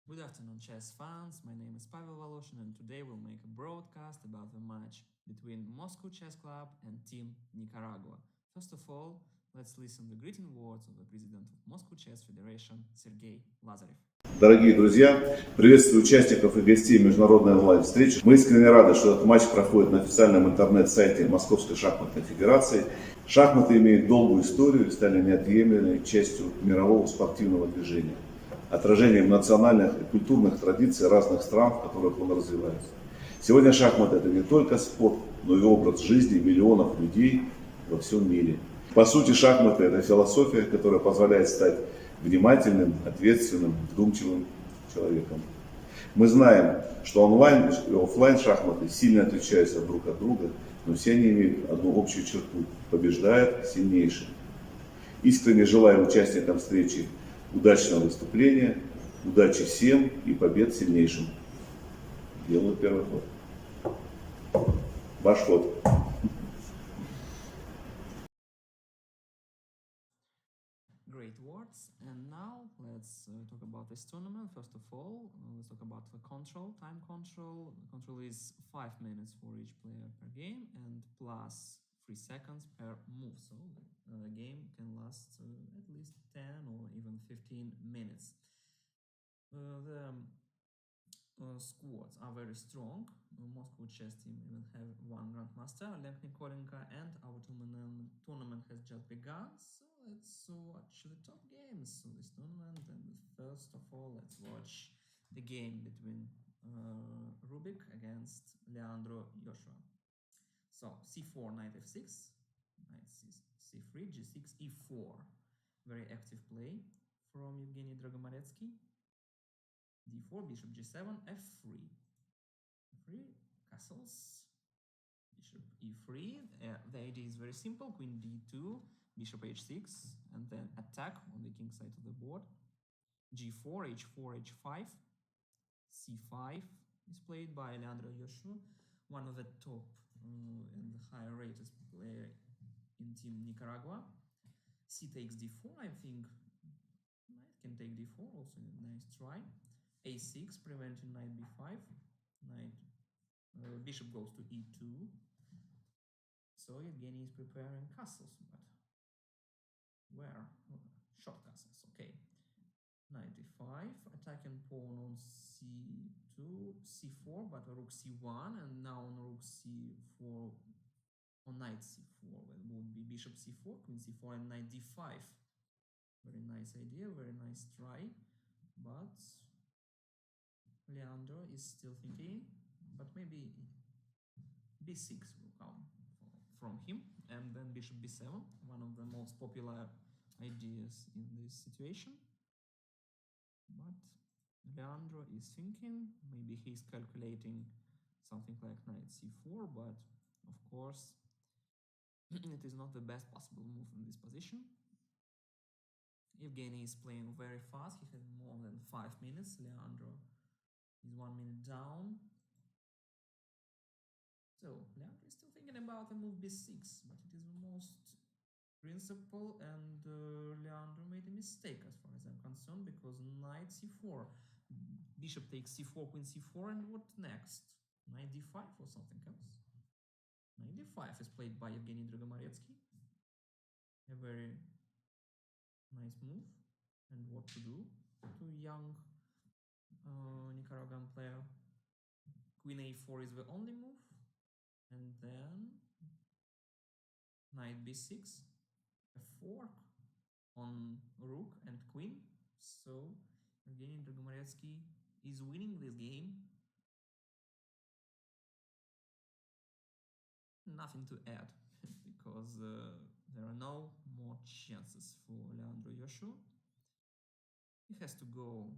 Good afternoon, chess fans. My name is Pavel Voloshin, and today we'll make a broadcast about the match between Moscow Chess Club and Team Nicaragua. First of all, let's listen the greeting words of the president of Moscow Chess Federation, Sergei Lazarev. Дорогие друзья, приветствую участников и гостей международной онлайн-встречи. Мы искренне рады, что этот матч проходит на официальном интернет-сайте Московской шахматной федерации. Шахматы имеют долгую историю и стали неотъемлемой частью мирового спортивного движения, отражением национальных и культурных традиций разных стран, в которых он развивается. Сегодня шахматы – это не только спорт, но и образ жизни миллионов людей во всем мире. По сути, шахматы – это философия, которая позволяет стать внимательным, ответственным, вдумчивым человеком. Мы знаем, что онлайн и офлайн шахматы сильно отличаются друг от друга, но все они имеют одну общую черту – побеждает сильнейший. Искренне желаю участникам встречи удачного выступления, удачи всем и побед сильнейшим. Делаю первый ход. Ваш ход. Great words. And now let's talk about this tournament. First of all, let's talk about the control, time control. The control is 5 minutes for each player per game and plus 3 seconds per move. So the game can last at least 10 or even 15 minutes. The squads are very strong. Moscow chess team even have one grandmaster, Oleg Nikolenko, and our tournament has just begun. So let's watch the top games of this tournament. And first of all, let's watch the game between Rubik against Leandro Joshua. So c4, knight f6, knight c3, g6, e4. Very active play from Evgeny Dragomoretsky. d4, bishop g7, f3. f3, castles, bishop e3. The idea is very simple, queen d2, bishop h6, and then attack on the king side of the board. g4, h4, h5, c5 is played by Leandro Joshua, one of the top and the higher rated player in Team Nicaragua. c takes d4, I think knight can take d4, also a nice try. a6, preventing knight b5, knight bishop goes to e2. So Evgeny is preparing castles, but where? Short castles, okay. Knight e5, attacking pawn on c2, c4, but rook c1, and now on rook c4, on knight c4, it would be bishop c4, queen c4, and knight d5. Very nice idea, very nice try, but Leandro is still thinking, but maybe b6 will come from him, and then bishop b7, one of the most popular ideas in this situation. But Leandro is thinking, maybe he's calculating something like knight c4, but of course it is not the best possible move in this position. Evgeny is playing very fast, he has more than 5 minutes. Leandro is 1 minute down. So Leandro is still thinking about the move b6, but it is the most principle, and Leandro made a mistake as far as I'm concerned, because knight c4, bishop takes c4, queen c4, and what next? Knight d5 or something else? Knight d5 is played by Evgeny Dragomoretsky. A very nice move, and what to do to young Nicaraguan player. Queen a4 is the only move, and then knight b6, a fork on rook and queen. So Evgeny Dragomoretsky is winning this game. Nothing to add because there are no more chances for Leandro Joshua. He has to go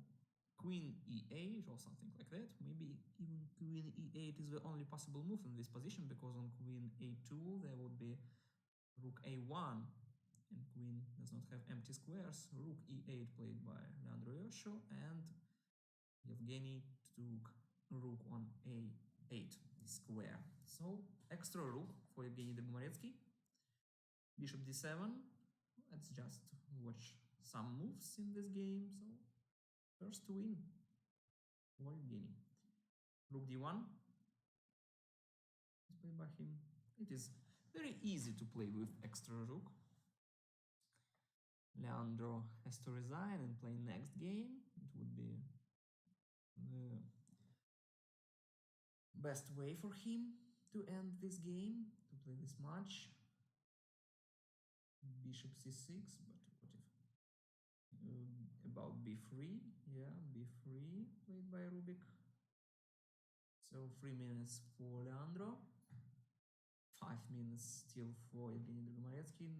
queen e8 or something like that. Maybe even queen e8 is the only possible move in this position, because on queen a2 there would be rook a1, and queen does not have empty squares. Rook e8 played by Leandro Joshua, and Evgeny took rook on a8 square. So extra rook for Evgeny Dragomoretsky. Bishop d7. Let's just watch some moves in this game. So first to win. for Evgeny. Rook d1 is played by him. It is very easy to play with extra rook. Leandro has to resign and play next game. It would be the best way for him to end this game, to play this match. Bishop c6, but what if about b3? Yeah, b3 played by Rubik. So 3 minutes for Leandro, 5 minutes still for Evgeny Dragomaretsky.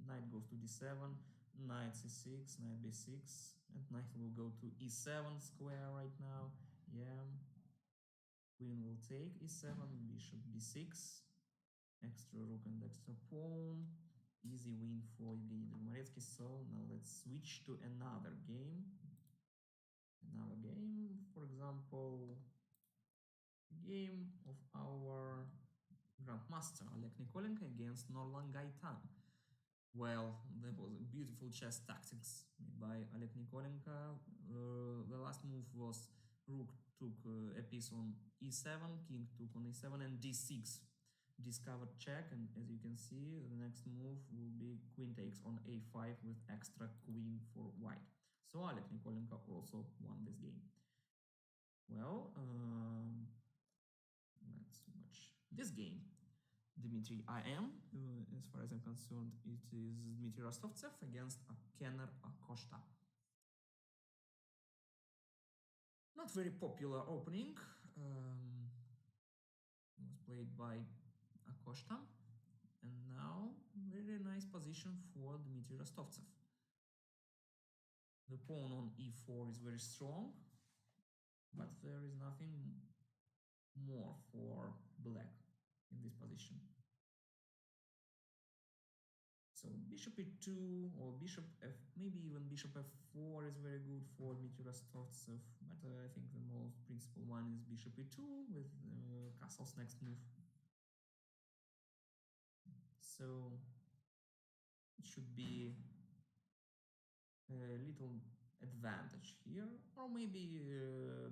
Knight goes to d7, knight c6, knight b6, and knight will go to e7 square right now. Yeah, queen will take e7, bishop b6, extra rook and extra pawn. Easy win for Evgeny Dragomaretsky. So now let's switch to another game. For example, game of our grandmaster Oleg Nikolenko against Norlan Gaitan. Well, there was a beautiful chess tactics made by Oleg Nikolenko. The last move was rook took a piece on e7, king took on e7, and d6 discovered check, and as you can see, the next move will be queen takes on a5 with extra queen for white. So Oleg Nikolenko also won this game. Well, let's watch this game. Dmitry IM, as far as I'm concerned, it is Dmitry Rostovtsev against Kenner Acosta. Not very popular opening. Was played by Acosta, and now very nice position for Dmitry Rostovtsev. The pawn on e4 is very strong, but there is nothing more for black in this position. So bishop e2 or bishop f, maybe even bishop f4 is very good for Dmitry Rostovtsev, but I think the most principal one is bishop e2 with castle's next move. So it should be a little advantage here, or maybe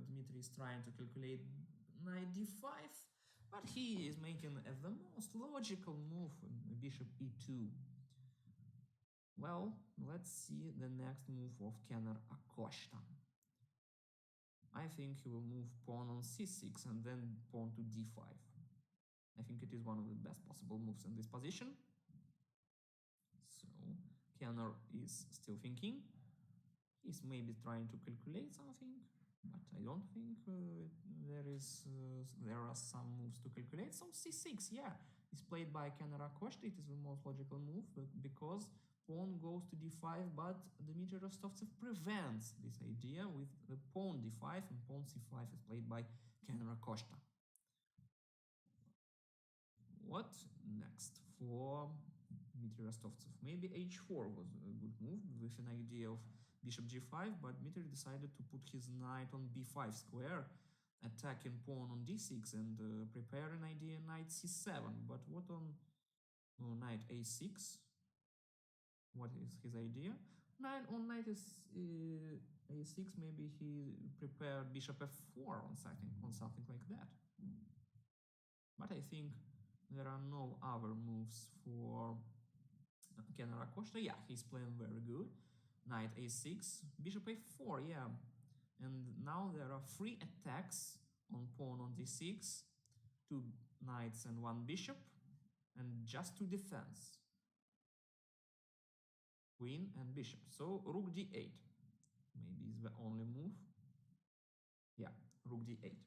Dmitry is trying to calculate knight d5, but he is making the most logical move, bishop e2. Well, let's see the next move of Kenner Acosta. I think he will move pawn on c6 and then pawn to d5. I think it is one of the best possible moves in this position. So Kenner is still thinking. He's maybe trying to calculate something, but I don't think there are some moves to calculate. So c6, yeah, is played by Kenner Acosta. It is the most logical move because pawn goes to d5, but Dmitry Rostovtsev prevents this idea with the pawn d5, and pawn c5 is played by Kenner Acosta. What next for Dmitry Rostovtsev? Maybe h4 was a good move with an idea of bishop g5, but Dmitry decided to put his knight on b5 square, attacking pawn on d6 and prepare an idea knight c7. But what on knight a6? What is his idea? Knight on knight is a6. Maybe he prepared bishop f4 on something like that. But I think there are no other moves for Kenner Acosta. Yeah, he's playing very good. Knight a6, bishop a4, yeah. And now there are 3 attacks on pawn on d6, 2 knights and 1 bishop, and just 2 defense. Queen and bishop. So rook d8 maybe is the only move. Yeah, rook d8.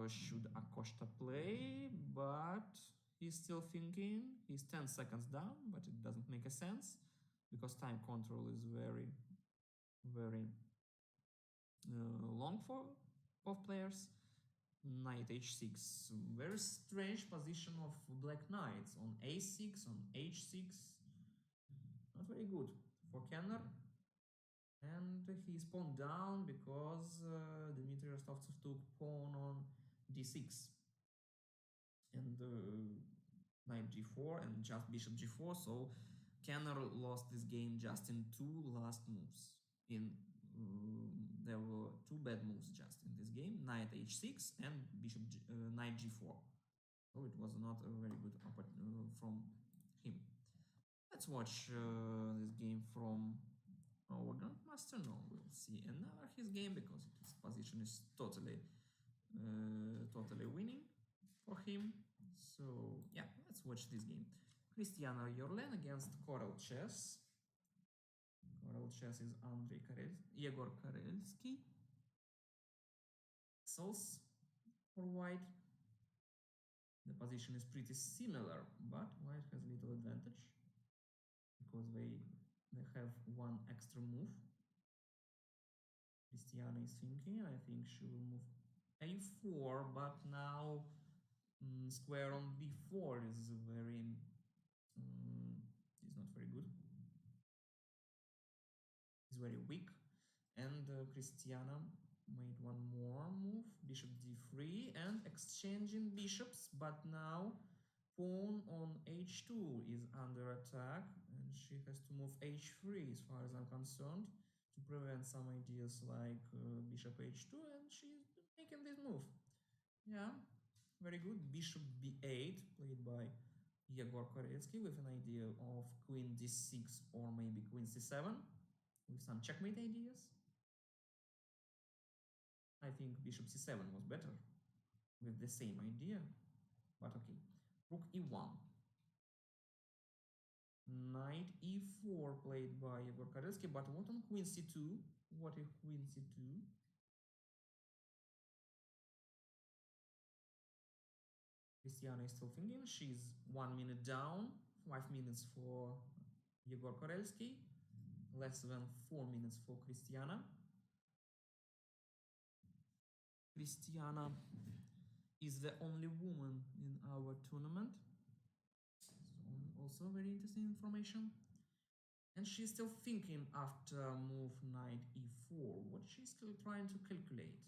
Should Acosta play? But he's still thinking. He's 10 seconds down, but it doesn't make a sense because time control is very, very long for both players. Knight h6. Very strange position of black knights on a6, on h6. Not very good for Kenner. And he's pawn down because Dmitry Rostovtsev took pawn on d6 and knight g4 and just bishop g4. So Kenner lost this game just in 2 last moves. In the there were two bad moves just in this game: knight h6 and knight g4. So it was not a very good from him. Let's watch this game from our grandmaster. No, we'll see another his game because his position is totally winning for him. So yeah, let's watch this game. Cristiano Yorlen against Coral Chess. Coral Chess is Yegor Karelsky. Souls for white. The position is pretty similar, but white has little advantage because they have one extra move. Cristiano is thinking, I think she will move a4, but now square on b4 is very is not very good. It's very weak, and Cristiano made one more move, bishop d3, and exchanging bishops, but now pawn on h2 is under attack, and she has to move h3 as far as I'm concerned to prevent some ideas like bishop h2, and she's making this move. Yeah, very good. Bishop b8 played by Yegor Koretsky with an idea of queen d6 or maybe queen c7 with some checkmate ideas. I think bishop c7 was better with the same idea, but okay. Rook e1. Knight e4 played by Yegor Koretsky, but what on queen c2? What if queen c2? Cristiano is still thinking. She's 1 minute down, 5 minutes for Yegor Korelsky, less than 4 minutes for Cristiana. Cristiana is the only woman in our tournament. Also very interesting information. And she's still thinking after move knight e4. What she's still trying to calculate?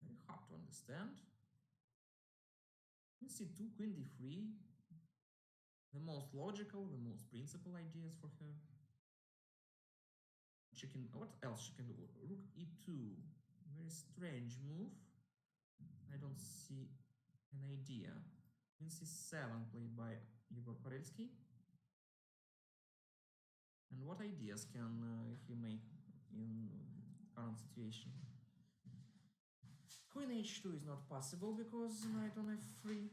Very hard to understand. Queen c2, queen d3. The most logical, the most principal ideas for her. What else she can do? Rook e2. Very strange move. I don't see an idea. Queen c7 played by Yegor Korelsky. And what ideas can he make in current situation? Queen h2 is not possible because knight on f3.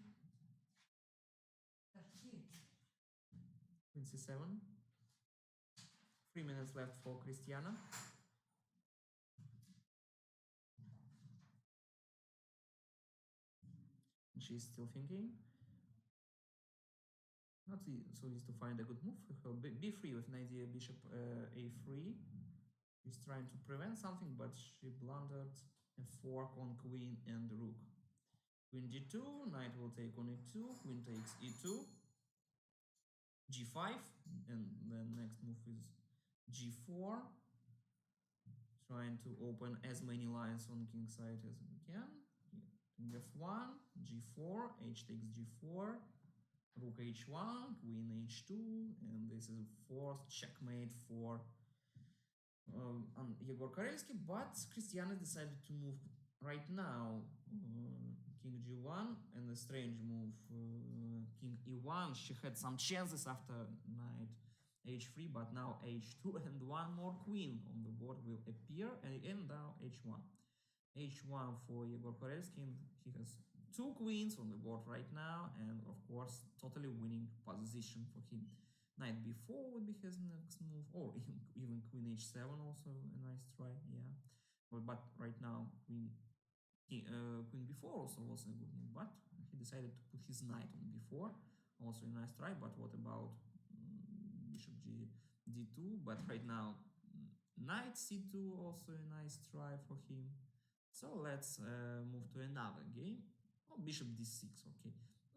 Queen c7. 3 minutes left for Cristiana. And she's still thinking. Not so easy to find a good move for her. b3 with an idea bishop a3. She's trying to prevent something, but she blundered a fork on queen and rook. Queen d2, knight will take on e2, queen takes e2, g5, and then next move is g4. Trying to open as many lines on king side as we can. King f1, g4, h takes g4, rook h1, queen h2, and this is fourth checkmate for Yegor Karelsky, but Cristiano decided to move right now king g1 and a strange move king e1. She had some chances after knight h3, but now h2 and one more queen on the board will appear, and now h1. h1 for Yegor Korelsky. He has two queens on the board right now, and of course totally winning position for him. Knight b4 would be his next move, or even queen h7 also a nice try, yeah. But right now queen b4 also was a good move, but he decided to put his knight on b4, also a nice try. But what about bishop d2? But right now knight c2 also a nice try for him. So let's move to another game. Oh, bishop d6, okay.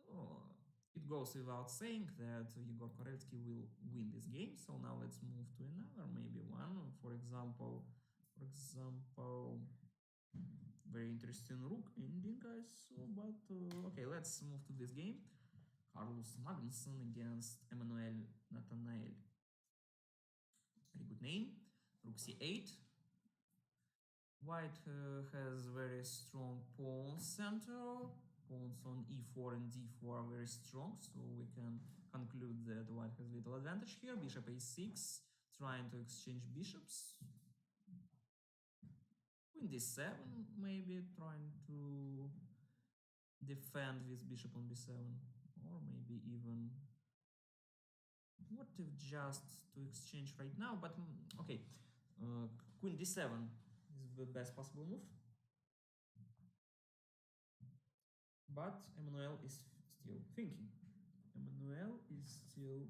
Oh, it goes without saying that Yegor Koretsky will win this game. So now let's move to another, maybe one. For example, very interesting rook ending, I saw. But okay, let's move to this game. Carlos Magnusson against Emmanuel Nathanael. Very good name. Rook c8. White has very strong pawn center. Pawns on e4 and d4 are very strong, so we can conclude that white has little advantage here. Bishop a6, trying to exchange bishops. Queen d7, maybe trying to defend with bishop on b7, or maybe even what if just to exchange right now, but okay. Queen d7 is the best possible move, but Emmanuel is still thinking. Emmanuel is still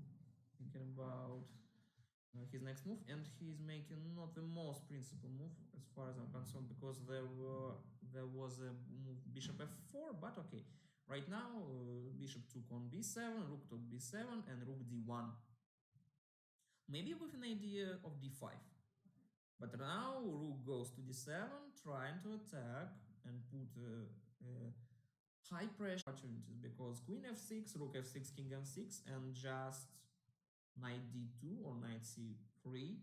thinking about his next move, and he's making not the most principal move as far as I'm concerned, because there was a move bishop f4, but okay. Right now, bishop took on b7, rook took b7, and rook d1. Maybe with an idea of d5. But now rook goes to d7, trying to attack and put high pressure opportunities, because queen f6, rook f6, king f6, and just knight d2 or knight c3,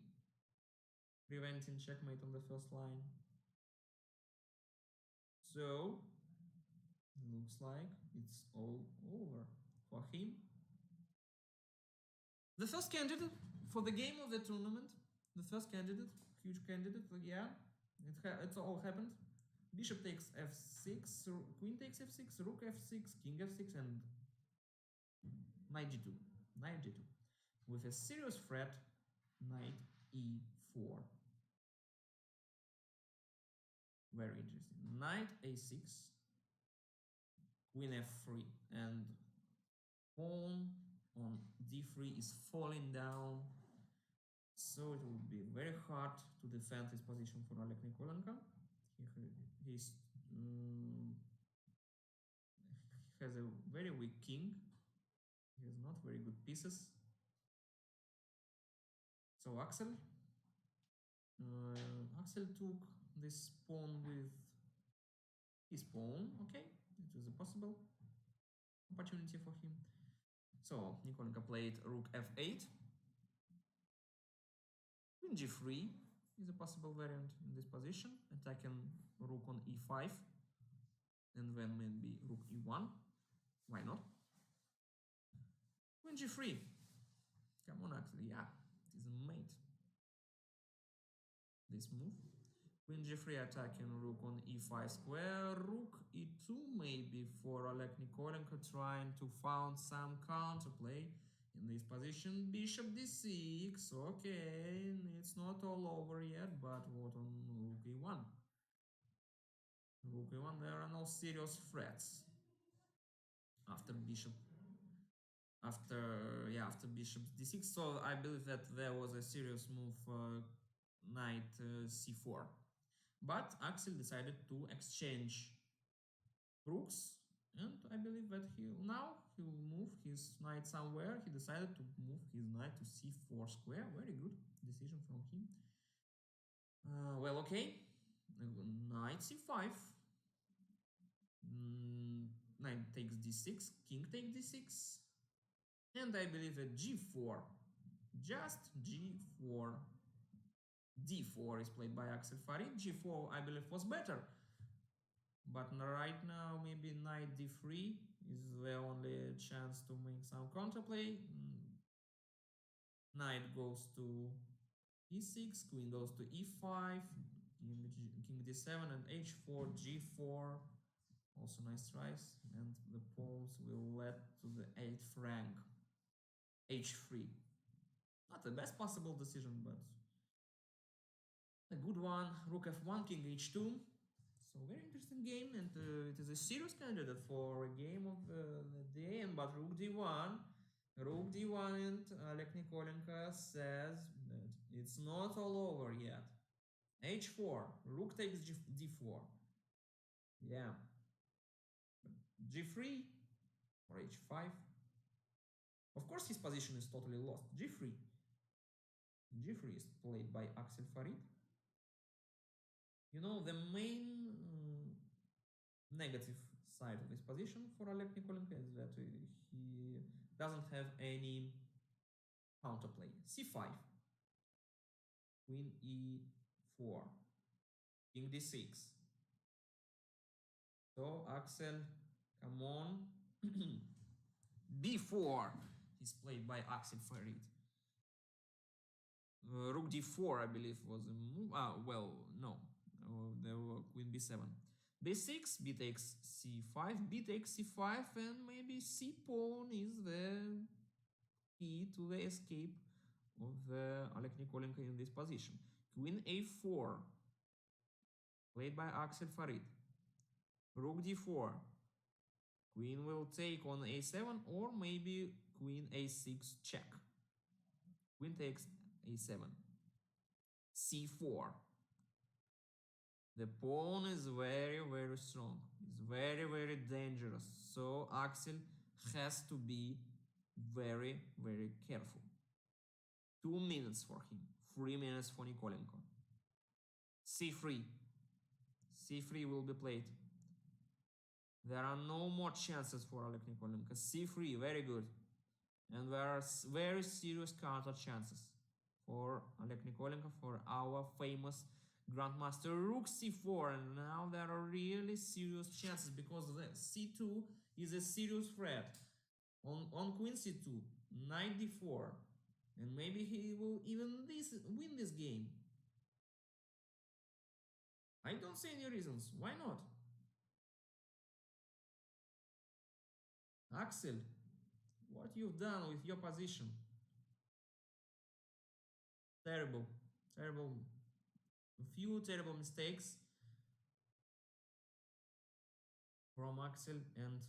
preventing checkmate on the first line. So looks like it's all over for him. The first candidate for the game of the tournament, the first candidate, huge candidate, yeah, it's all happened. Bishop takes f6, queen takes f6, rook f6, king f6, and knight g2, knight g2, with a serious threat, knight e4. Very interesting. Knight a6, queen f3, and pawn on d3 is falling down, so it will be very hard to defend his position for Oleg Nikolenko. He has a very weak king. He has not very good pieces. So Axel took this pawn with his pawn. Okay, it was a possible opportunity for him. So Nikolenko played rook f8. Queen g3 is a possible variant in this position, attacking rook on e5, and then maybe rook e1. Why not? Queen g3. Come on, actually, yeah, it is a mate. This move. Queen g3 attacking rook on e5 square. Rook e2 maybe for Oleg Nikolenko, trying to find some counterplay in this position. Bishop d6. Okay, it's not all over yet, but what on rook e1? Rook e1, there are no serious threats after bishop bishop d6. So I believe that there was a serious move, knight c4, but Axel decided to exchange rooks, and I believe that he will move his knight somewhere. He decided to move his knight to c4 square. Very good decision from him. Well, okay, knight c5, knight takes d6, king takes d6, and I believe that g4, just g4, d4 is played by Axel Farid. G4, I believe, was better, but right now maybe knight d3 is the only chance to make some counterplay. Knight goes to e6, queen goes to e5, king d7, and h4, g4. Also nice tries, and the pawns will lead to the 8th rank. h3. Not the best possible decision, but a good one. Rook f1, king h2. So very interesting game, and it is a serious candidate for a game of the day. But rook d1, and Oleg Nikolenko says that it's not all over yet. h4, rook takes d4. Yeah. g3 or h5. Of course, his position is totally lost. g3. g3 is played by Axel Farid. You know, the main negative side of this position for Oleg Nikolenko is that he doesn't have any counterplay. c5, queen e4, king d6. So Axel, come on. b4 is played by Axel Farid. Rook d4, I believe, was a move. Well, no. There were queen b7. b6, b takes c5, b takes c5, and maybe c pawn is the key to the escape of Oleg Nikolenko in this position. Queen a4, played by Axel Farid. Rook d4. Queen will take on a7, or maybe queen a6 check. Queen takes a7. c4. The pawn is very, very strong. It's very, very dangerous. So Axel has to be very, very careful. 2 minutes for him. 3 minutes for Nikolenko. c3. c3 will be played. There are no more chances for Oleg Nikolenko. c3, very good. And there are very serious counter chances for Oleg Nikolenko, for our famous Grandmaster. Rook c4, and now there are really serious chances because the c2 is a serious threat. On queen c2, knight d4, and maybe he will even win this game. I don't see any reasons. Why not? Axel, what you've done with your position? Terrible, terrible. A few terrible mistakes from Axel, and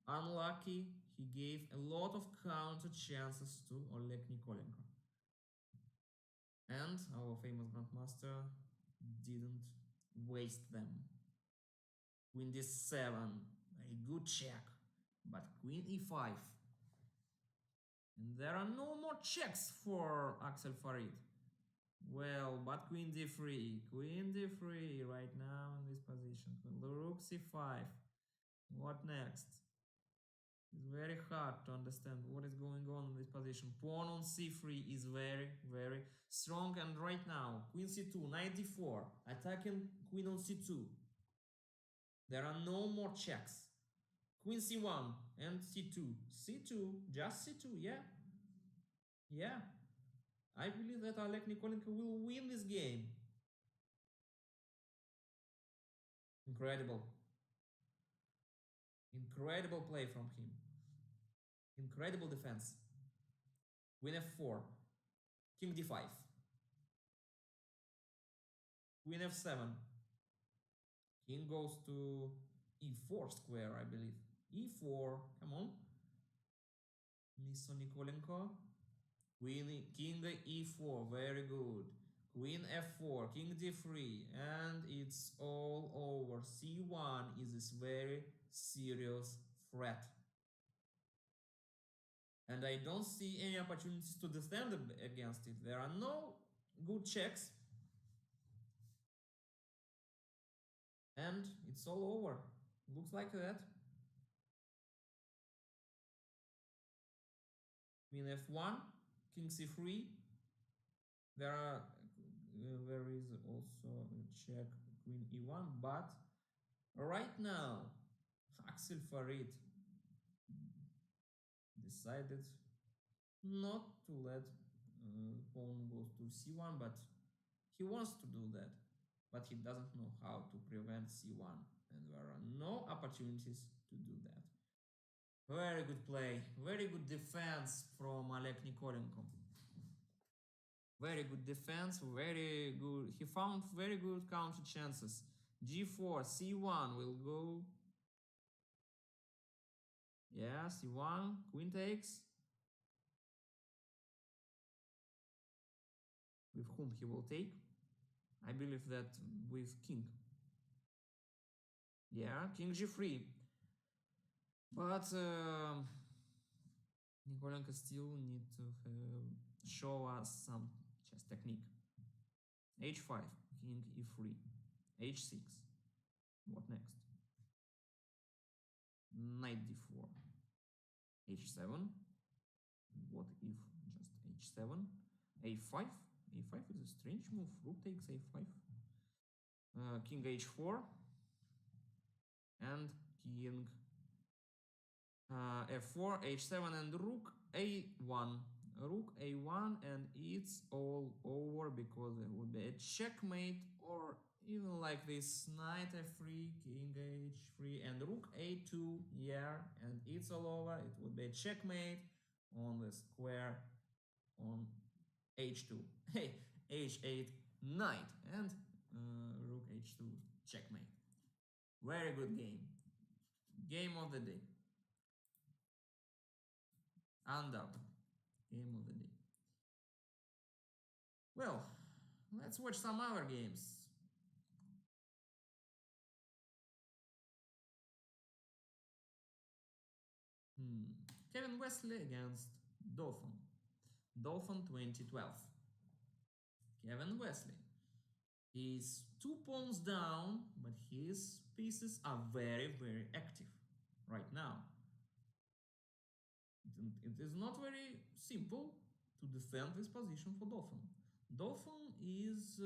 unlucky, he gave a lot of counter chances to Oleg Nikolenko. And our famous Grandmaster didn't waste them. Queen d7, very good check, but queen e5. And there are no more checks for Axel Farid. Well, but queen d3 right now in this position. Rook c5. What next? It's very hard to understand what is going on in this position. Pawn on c3 is very, very strong, and right now, queen c2, knight d4, attacking queen on c2. There are no more checks. Queen c1 and c2. c2, just c2, yeah. Yeah. I believe that Oleg Nikolenko will win this game. Incredible. Incredible play from him. Incredible defense. Queen f4. King d5. Queen f7. King goes to e4 square, I believe. e4. Come on. Mr. Nikolenko. King e4. Very good. Queen f4. King d3. And it's all over. c1 is this very serious threat. And I don't see any opportunities to defend against it. There are no good checks. And it's all over. Looks like that. Queen f1, king c3. There is also a check queen e1, but right now Axel Farid decided not to let pawn go to c1, but he wants to do that, but he doesn't know how to prevent c1, and there are no opportunities to do that. Very good play, very good defense from Oleg Nikolenko. Very good defense, very good. He found very good counter chances. g4, c1 will go. Yeah, c1, queen takes. With whom he will take? I believe that with king. Yeah, king g3. But Nikolenko still need to show us some chess technique. h5, king e3, h6. What next? Knight d4, h7. What if just h7, a5? a5 is a strange move. Rook takes a5. king h4 and king f4, h7 and rook a1. Rook a1 and it's all over because there would be a checkmate, or even like this knight f3, king h3 and rook a2, yeah, and it's all over. It would be a checkmate on the square on h2. Hey, h8 knight and rook h2 checkmate. Very good game. Game of the day. Undoubtedly. Game of the day. Well, let's watch some other games. Kevin Wesley against Dauphin. Dauphin 2012. Kevin Wesley. He's 2 pawns down, but his pieces are very, very active right now. It is not very simple to defend this position for Dauphin. Dauphin is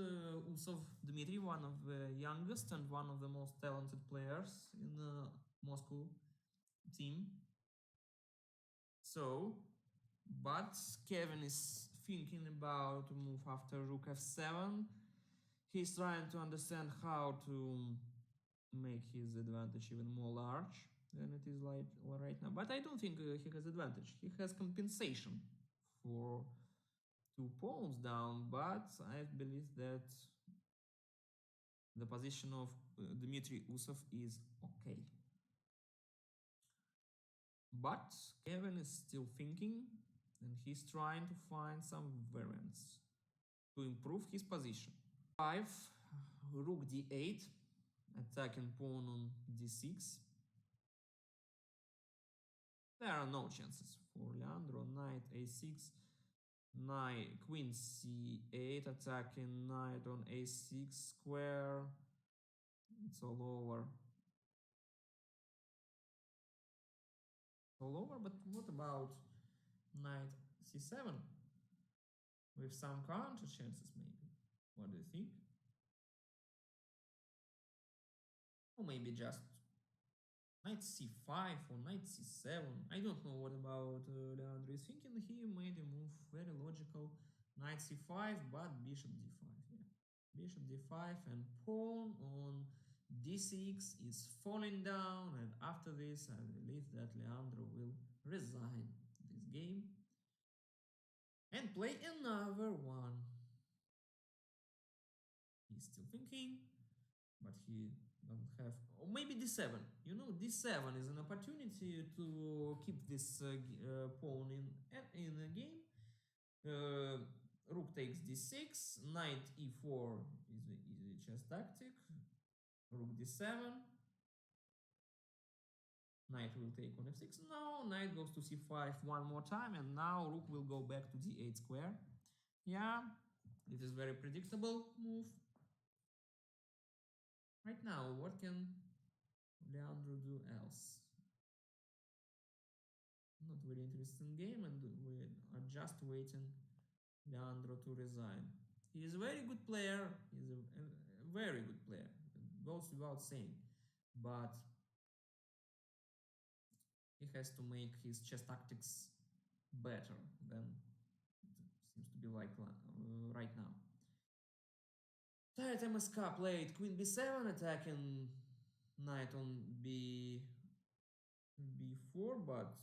Usov Dmitry, one of the youngest and one of the most talented players in the Moscow team. So, but Kevin is thinking about to move after rook f7. He's trying to understand how to make his advantage even more large than it is like right now. But I don't think he has advantage. He has compensation for 2 pawns down, but I believe that the position of Dmitry Usov is okay. But Kevin is still thinking, and he's trying to find some variants to improve his position. 5, rook d8, attacking pawn on d6. There are no chances for Leandro. Knight a6, knight, queen c8, attacking knight on a6 square. It's all over. All over, but what about knight c7? With some counter chances, maybe. What do you think? Or maybe just knight c5 or knight c7. I don't know what about Leandro is thinking. He made a move very logical. Knight c5, but bishop d5. Yeah, bishop d5 and pawn on d6 is falling down. And after this, I believe that Leandro will resign this game and play another one. He's still thinking, but he don't have, or maybe d7. You know, d7 is an opportunity to keep this pawn in a game. Rook takes d6, knight e4 is the easy chess tactic. Rook d7, knight will take on f6. No, knight goes to c5 one more time, and now rook will go back to d8 square. Yeah, it is very predictable move. Right now, what can Leandro do else? Not very interesting game, and we are just waiting Leandro to resign. He is a very good player. He's a very good player. It goes without saying. But he has to make his chess tactics better than it seems to be like right now. Tight MSK played queen b7, attacking knight on b4, but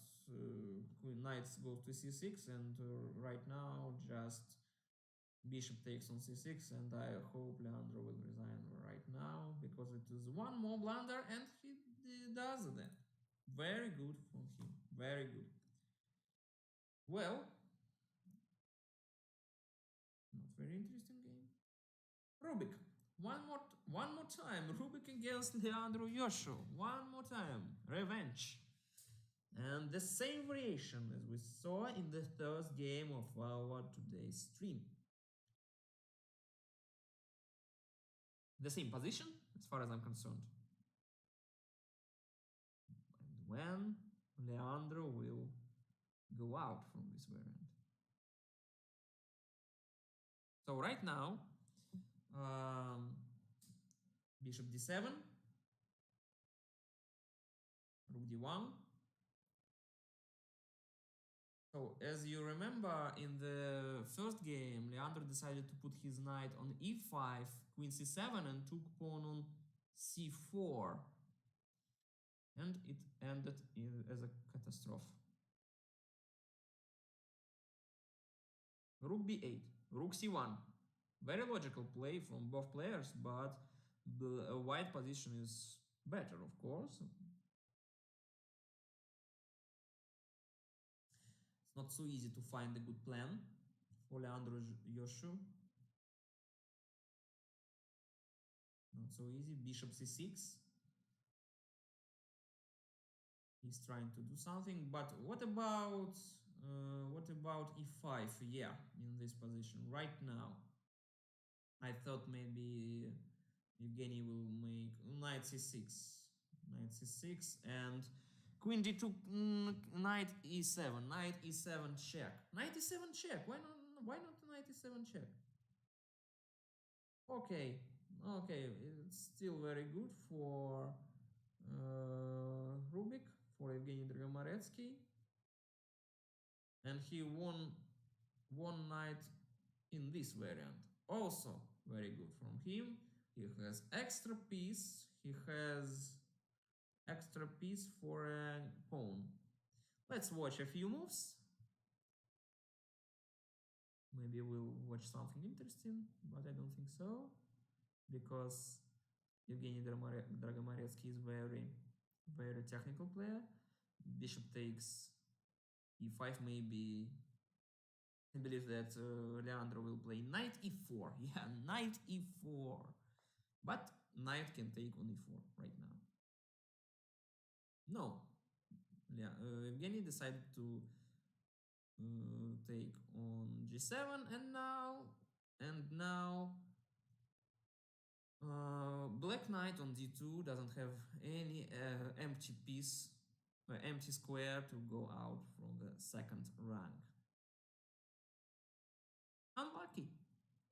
queen knight goes to c6, and right now just bishop takes on c6, and I hope Leandro will resign right now because it is one more blunder, and he does that. Very good from him. Very good. Well, not very interesting game. Rubik. One more time. Rubik against Leandro Yosho. One more time. Revenge. And the same variation as we saw in the third game of our today's stream. The same position, as far as I'm concerned. And when Leandro will go out from this variant. So right now, Bishop d7, rook d1. So, as you remember, in the first game, Leandro decided to put his knight on e5, queen c7, and took pawn on c4. And it ended as a catastrophe. Rook b8, rook c1. Very logical play from both players, but the white position is better, of course. It's not so easy to find a good plan for Leandro Yoshu. Not so easy. Bishop c6. He's trying to do something, but what about e5? Yeah, in this position right now. I thought maybe Evgeny will make knight c6, and queen d2, knight e7, knight e7 check, knight e7 check. Why not? Why not knight e7 check? Okay, okay, it's still very good for Rubik, for Evgeny Dragomoretsky, and he won one knight in this variant. Also very good from him. He has extra piece. He has extra piece for a pawn. Let's watch a few moves. Maybe we'll watch something interesting, but I don't think so, because Evgeny Dragomoretsky is very technical player. Bishop takes e5, maybe. I believe that Leandro will play knight e4. Yeah, knight e4. But knight can take on e4 right now. No. Yeah, Evgeny decided to take on g7, and now black knight on d2 doesn't have any empty piece, empty square to go out from the second rank.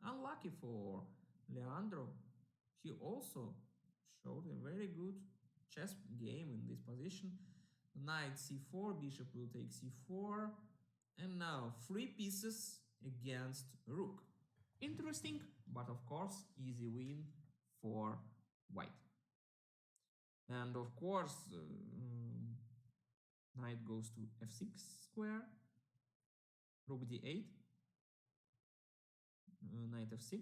Unlucky for Leandro. He also showed a very good chess game in this position. Knight c4, bishop will take c4, and now 3 pieces against rook. Interesting, but of course easy win for white. And of course knight goes to f6 square, rook d8, knight f6,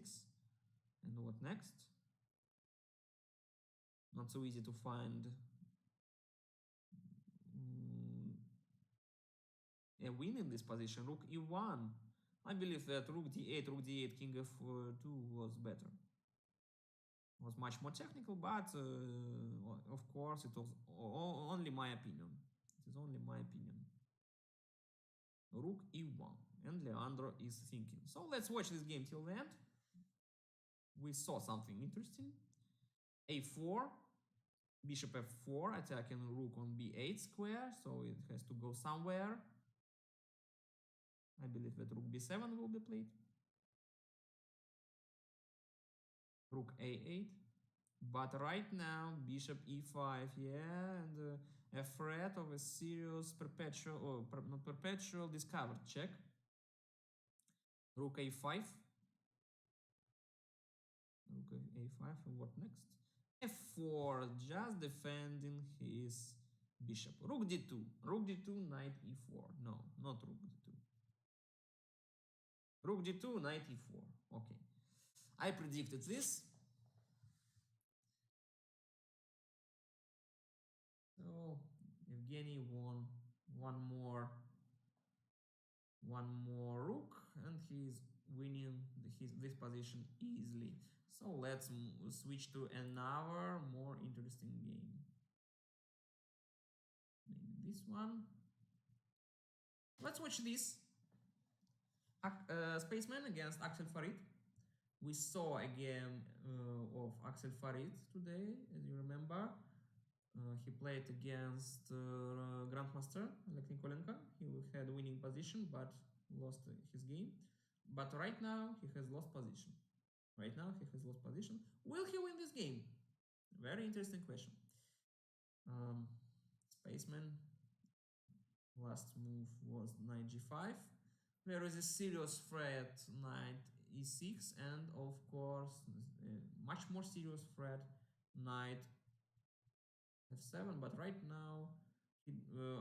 and what next? Not so easy to find a win in this position. Rook e1. I believe that rook d8, king f2 was better. Was much more technical, but of course it was only my opinion. It is only my opinion. Rook e1, and Leandro is thinking. So let's watch this game till the end. We saw something interesting. a4, bishop f4, attacking rook on b8 square, so it has to go somewhere. I believe that rook b7 will be played. Rook a8, but right now bishop e5, yeah, and a threat of a serious perpetual, or not perpetual, discovered check. Rook a5, rook a5, and what next? f4, just defending his bishop. Rook d2, knight e4. No, not rook d2. Rook d2, knight e4. Okay, I predicted this. So Evgeny won one more rook, and he's winning this position easily. So let's switch to another more interesting game. Maybe this one. Let's watch this. Spaceman against Axel Farid. We saw a game of Axel Farid today, as you remember. He played against Grandmaster Oleg Nikolenko. He had winning position, but lost his game. But right now he has lost position. Will he win this game? very interesting question. Spaceman last move was knight g5. There is a serious threat knight e6, and of course much more serious threat knight f7. But right now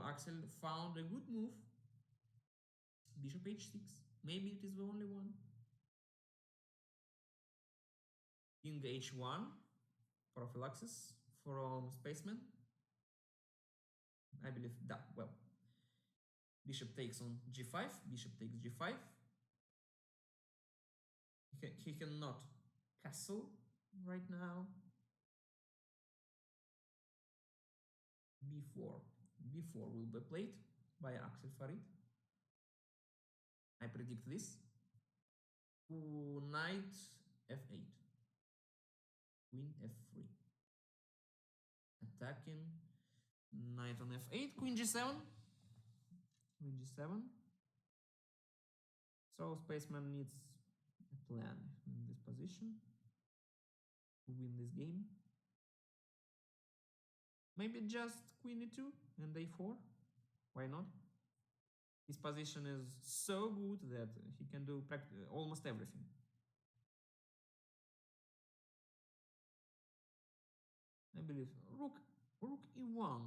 Axel found a good move, bishop h6. Maybe it is the only one. King h1, prophylaxis from Spaceman. I believe that, well, bishop takes on g5, bishop takes g5. He cannot castle right now. b4. b4 will be played by Axel Farid. I predict this. Knight f8. Queen f3. Attacking. Knight on f8. Queen g7. Queen g7. So Spaceman needs a plan in this position to win this game. Maybe just queen e2 and a4. Why not? His position is so good that he can do almost everything. I believe rook e1.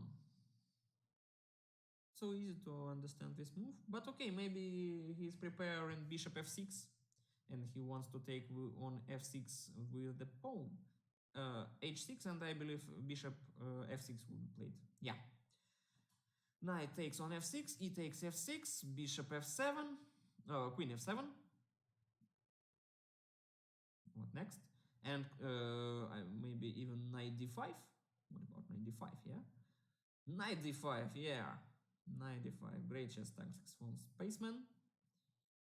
So easy to understand this move, but okay, maybe he's preparing bishop f6 and he wants to take on f6 with the pawn h6, and I believe bishop f6 will be played. Yeah. Knight takes on f6, e takes f6, bishop f7, queen f7. What next? And maybe even knight d5. What about knight d5? Yeah. Knight d5. Yeah. Knight d5. Great chess tactics from Spaceman.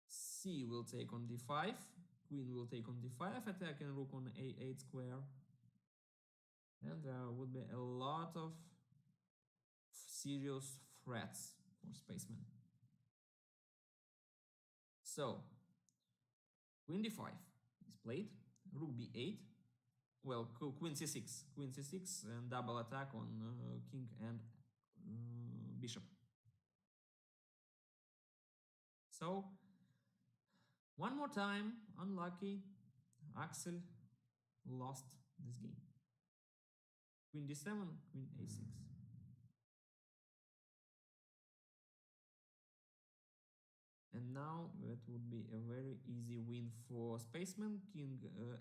C will take on d5. Queen will take on d5, attacking rook on a8 square. And there would be a lot of serious threats for Spaceman. So, queen d5 is played. Rook b8. Well, queen c6. Queen c6 and double attack on king and bishop. So, one more time, unlucky, Axel lost this game. Queen d7, queen a6. And now that would be a very easy win for Spaceman. King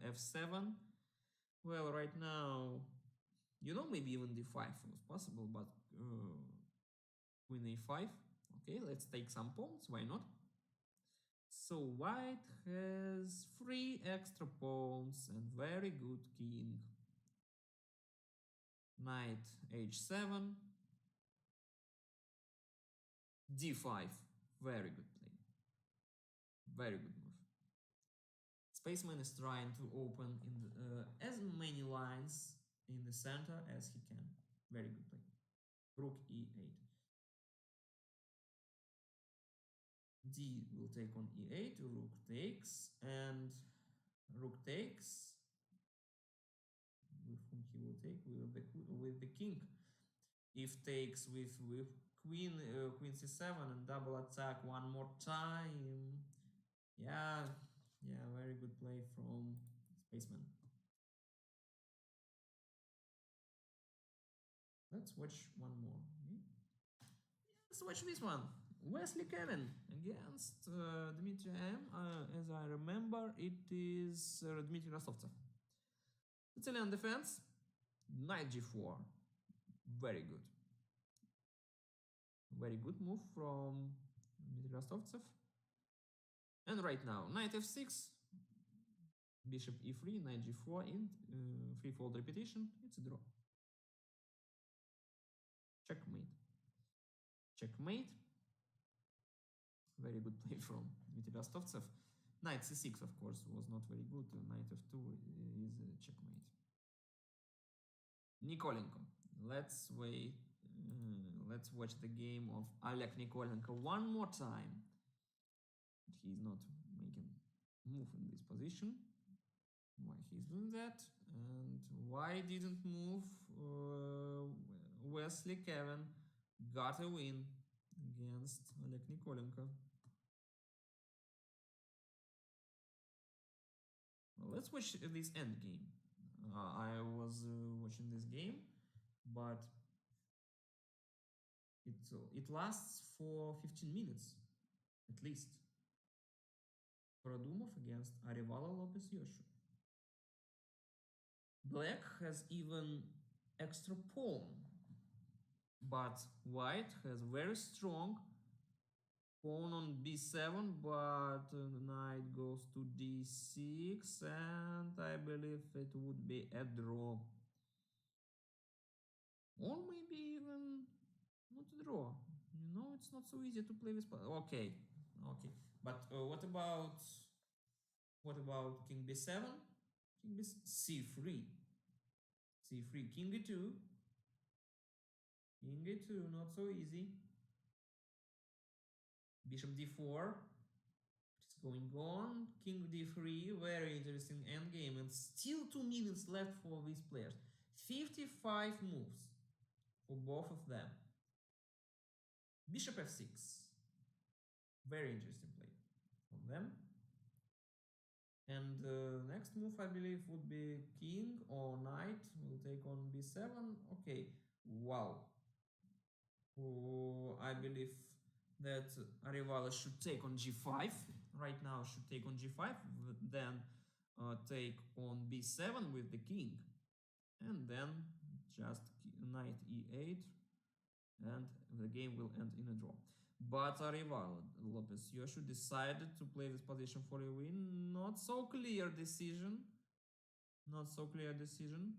f7. Well, right now, maybe even d5 was possible, but queen a5. Okay, let's take some pawns, why not? So white has 3 extra pawns and very good king. Knight h7, d5, very good play, very good move. Spaceman is trying to open as many lines in the center as he can. Very good play. Rook e8. D will take on e8, rook takes, and rook takes. With whom he will take? With the king. If takes with queen, queen c7 and double attack one more time. Yeah, very good play from Spaceman. Let's watch one more. Let's watch this one. Wesley Kevin against Dmitry M. As I remember, it is Dmitry Rostovtsev. Italian defense, knight g4. Very good. Very good move from Dmitry Rostovtsev. And right now, knight f6, bishop e3, knight g4 in threefold repetition. It's a draw. Checkmate. Checkmate. Very good play from Dmitry Rostovtsev. Knight c6, of course, was not very good. Knight f2 is a checkmate. Nikolenko. Let's wait. Let's watch the game of Oleg Nikolenko one more time. He's not making move in this position. Why he's doing that? And why didn't move? Wesley Kevin got a win against Oleg Nikolenko. Well, let's watch this end game. I was watching this game, but it lasts for 15 minutes at least. Продумов against Arevalo Lopez Yoshu. Black has even extra pawn, but white has very strong pawn on b7, but knight goes to d6, and I believe it would be a draw. Or maybe even not a draw. You know, it's not so easy to play with. Okay, okay. But what about king b7? King b c3. c3, king e2. King e2, not so easy. Bishop d4. It's going on. King d3, very interesting endgame. And still 2 minutes left for these players. 55 moves for both of them. Bishop f6. Very interesting play from them. And next move, I believe, would be king or knight will take on b7. Okay, wow. I believe that Arevalo should take on g5. Right now, should take on g5, then take on b7 with the king, and then just knight e8, and the game will end in a draw. But Arevalo Lopez Yoshu decided to play this position for a win. Not so clear decision. Not so clear decision.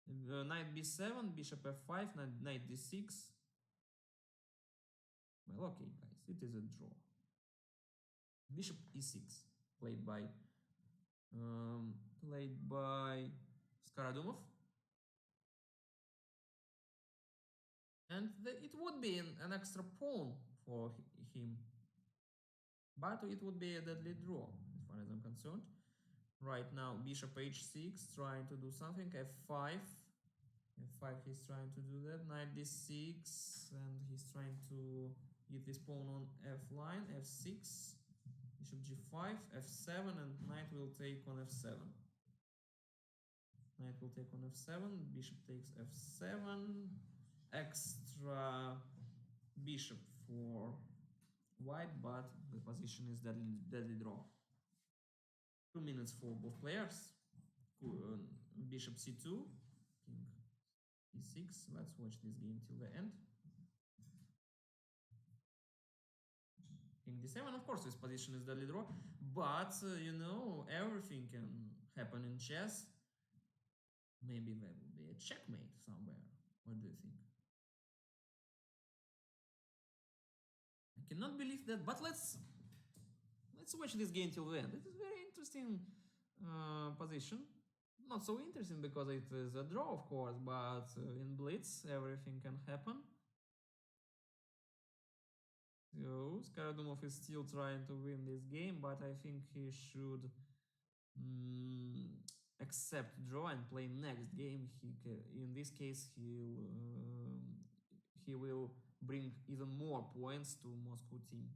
Knight b7, bishop f5, knight d6. Well, okay, guys, it is a draw. Bishop e6, played by Skaradumov. And it would be an extra pawn for him, but it would be a deadly draw as far as I'm concerned. Right now, bishop h6, trying to do something. f5, f5, he's trying to do that. Knight d6, and he's trying to get this pawn on f line. f6, bishop g5, f7, and knight will take on f7. Knight will take on f7, bishop takes f7, extra bishop for white, but the position is deadly draw. 2 minutes for both players. Bishop c2, king e6. Let's watch this game till the end. King d7, of course, this position is deadly draw, but you know, everything can happen in chess. Maybe there will be a checkmate somewhere. What do you think? I cannot believe that, but let's watch this game till the end. It is very interesting position. Not so interesting because it is a draw, of course, but in blitz everything can happen. So Skaradumov is still trying to win this game, but I think he should accept draw and play next game. In this case, he will bring even more points to Moscow team.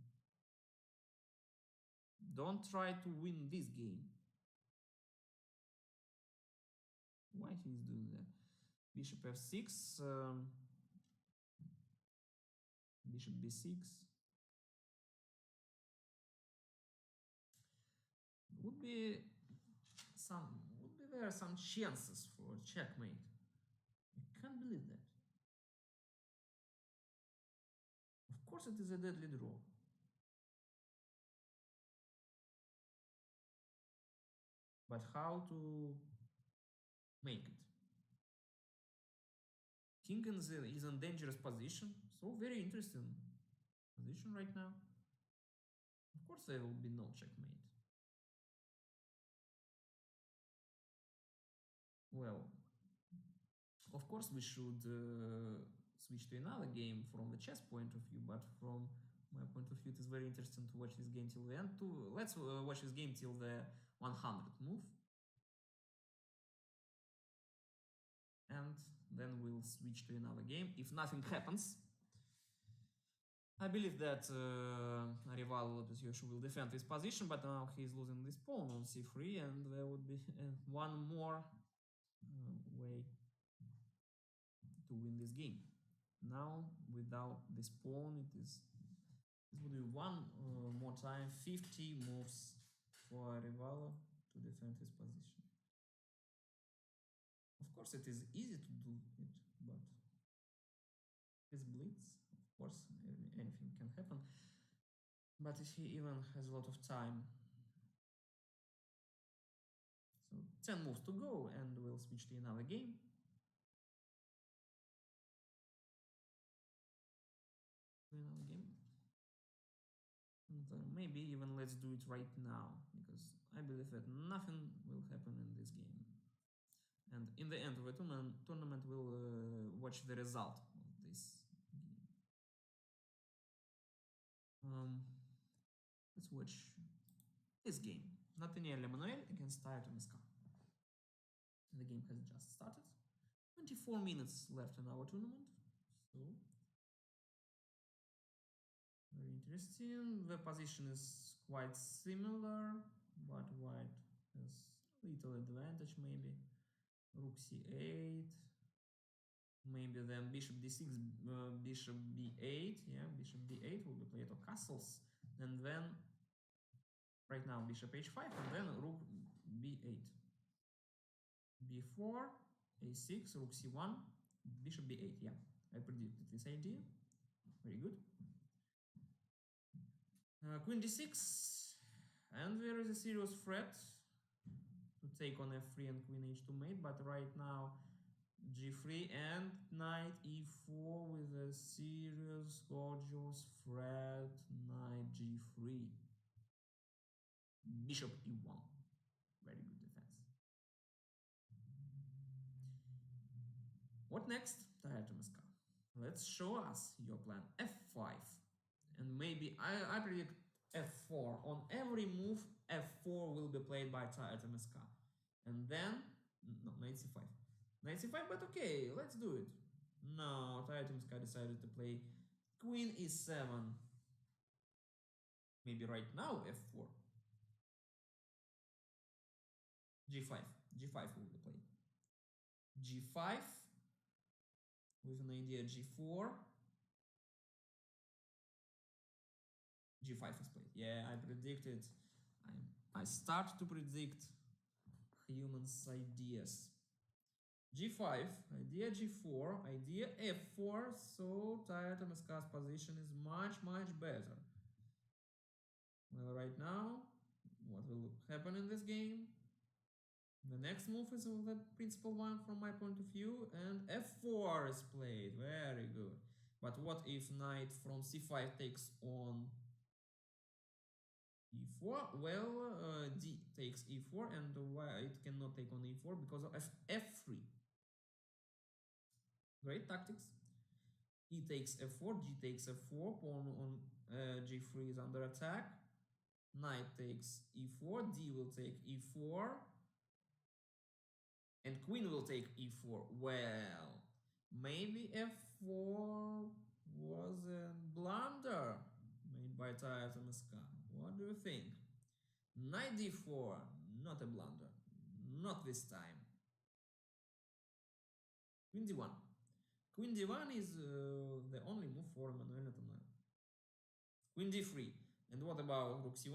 Don't try to win this game. Why he's doing that? Bishop f6, bishop b6. Would be there some chances for checkmate. I can't believe that. Of course it is a deadly draw. But how to make it? King is in dangerous position, so very interesting position right now. Of course there will be no checkmate. Well, of course we should switch to another game from the chess point of view, but from my point of view, it is very interesting to watch this game till the end. Let's watch this game till the 100 move. And then we'll switch to another game if nothing happens. I believe that Rival as usual will defend his position, but now he's losing this pawn on c3, and there would be one more way to win this game. Now, without this pawn, it would be one more time, 50 moves for Rival to defend his position. Of course, it is easy to do it, but this blitz, of course, anything can happen. But he even has a lot of time. So 10 moves to go, and we'll switch to another game. Another game. And maybe even let's do it right now, because I believe that nothing will happen in this game. And in the end of the tournament we'll watch the result of this game. Let's watch this game. Nathaniel Emmanuel against Taito Miska. The game has just started. 24 minutes left in our tournament. So very interesting. The position is quite similar, but white has little advantage maybe. Rook c8. Maybe then bishop d6, bishop b8. Yeah, bishop d8 will be played, or castles. And then right now bishop h5, and then rook b8. b4, a6, rook c1, bishop b8. Yeah, I predicted this idea. Very good. Queen d6, and there is a serious threat to take on f3 and queen h2 mate, but right now g3 and knight e4 with a serious gorgeous threat. Knight g3, bishop e1, very good defense. What next? Taito Miska, let's show us your plan. f5, and maybe I predict f4. On every move f4 will be played by Taito Miska, and then no, knight c5. Knight c5, but okay, let's do it. No, Taito Miska decided to play queen e7. Maybe right now f4. g5. g5 will be played. g5 with an idea g4. g5 is played. Yeah, I predicted. I start to predict humans' ideas. g5, idea g4, idea f4, so Taito Miska's position is much better. Well, right now, what will happen in this game? The next move is the principal one from my point of view, and f4 is played. Very good. But what if knight from c5 takes on e4? Well, d takes e4, and why it cannot take on e4? Because of f3. Great tactics. E takes f4, g takes f4, pawn on g3 is under attack. Knight takes e4, d will take e4, and queen will take e4. Well, maybe f4 was a blunder made by Taito Miska. What do you think? Knight d4, not a blunder, not this time. Queen d1. Queen d1 is the only move for Emmanuel Nathaniel. Queen d3. And what about rook c1?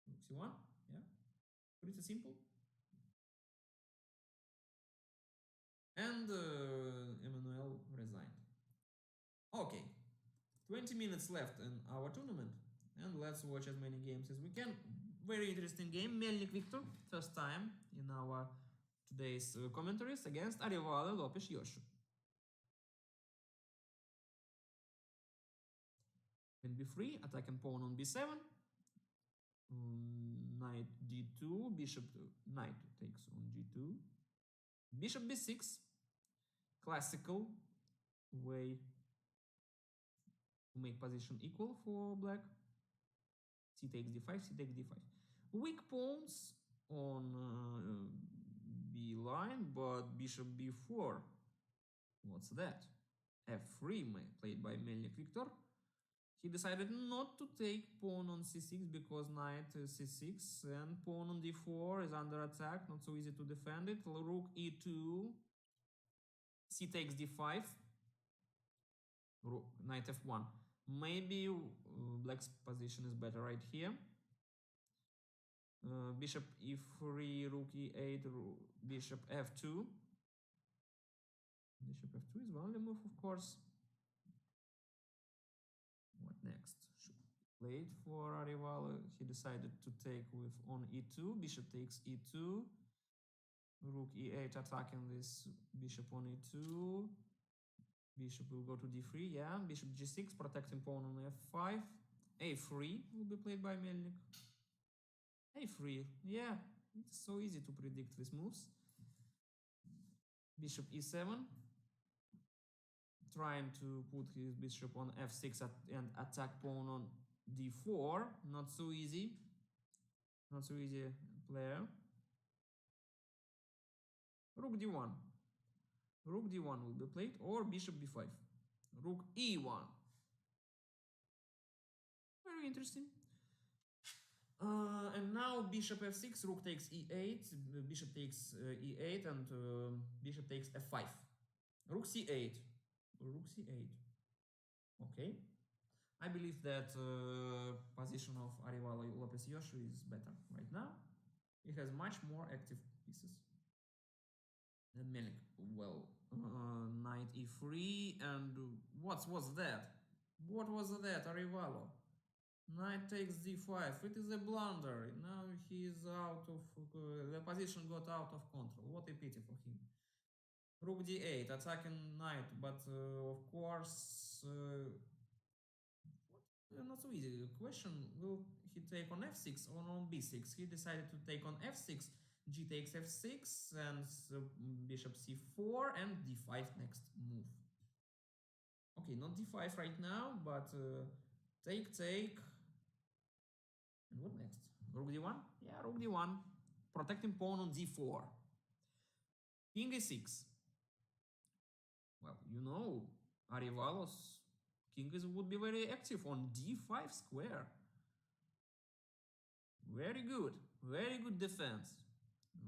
Rook c1, yeah, pretty simple. And Emmanuel resigned. Okay, 20 minutes left in our tournament, and let's watch as many games as we can. Very interesting game. Melnik Victor, first time in our today's commentaries against Arivalo Lopes Yoshu. Queen b3, attacking pawn on b7. Knight d2, bishop, knight takes on g2. Bishop b6, classical way to make position equal for black. C takes d5, c takes d5. Weak pawns on b line, but bishop b4. What's that? f3 played by Melnik Victor. He decided not to take pawn on c6 because knight c6 and pawn on d4 is under attack, not so easy to defend it. Rook e2, c takes d5, knight f1. Maybe black's position is better right here. Bishop e3, rook e8, bishop f2. Bishop f2 is one move, of course. What next? Played for Arevalo. He decided to take with on e2. Bishop takes e2. Rook e8 attacking this bishop on e2. Bishop will go to d3. Yeah. Bishop g6 protecting pawn on f5. a3 will be played by Melnik. a3. Yeah. It's so easy to predict these moves. Bishop e7. Trying to put his bishop on f6 and attack pawn on d4. Not so easy. Not so easy player. Rook d1. Rook d1 will be played, or bishop b5. Rook e1. Very interesting. And now bishop f6, rook takes e8, bishop takes e8, and bishop takes f5. Rook c8. Rook c8. Okay. I believe that position of Arevalo Lopez Yoshu is better right now. He has much more active pieces than Melnik. Well, knight e3, and what was that? What was that, Arevalo? Knight takes d5. It is a blunder. Now he is out of the position got out of control. What a pity for him. Rook d8, attacking knight, but of course. Not so easy. Question, will he take on f6 or on b6? He decided to take on f6, g takes f6, and bishop c4, and d5 next move. Okay, not d5 right now, but take. And what next? Rook d1? Yeah, rook d1. Protecting pawn on d4. King e6. Well, you know, Arevalo's king would be very active on d5 square. Very good. Very good defense.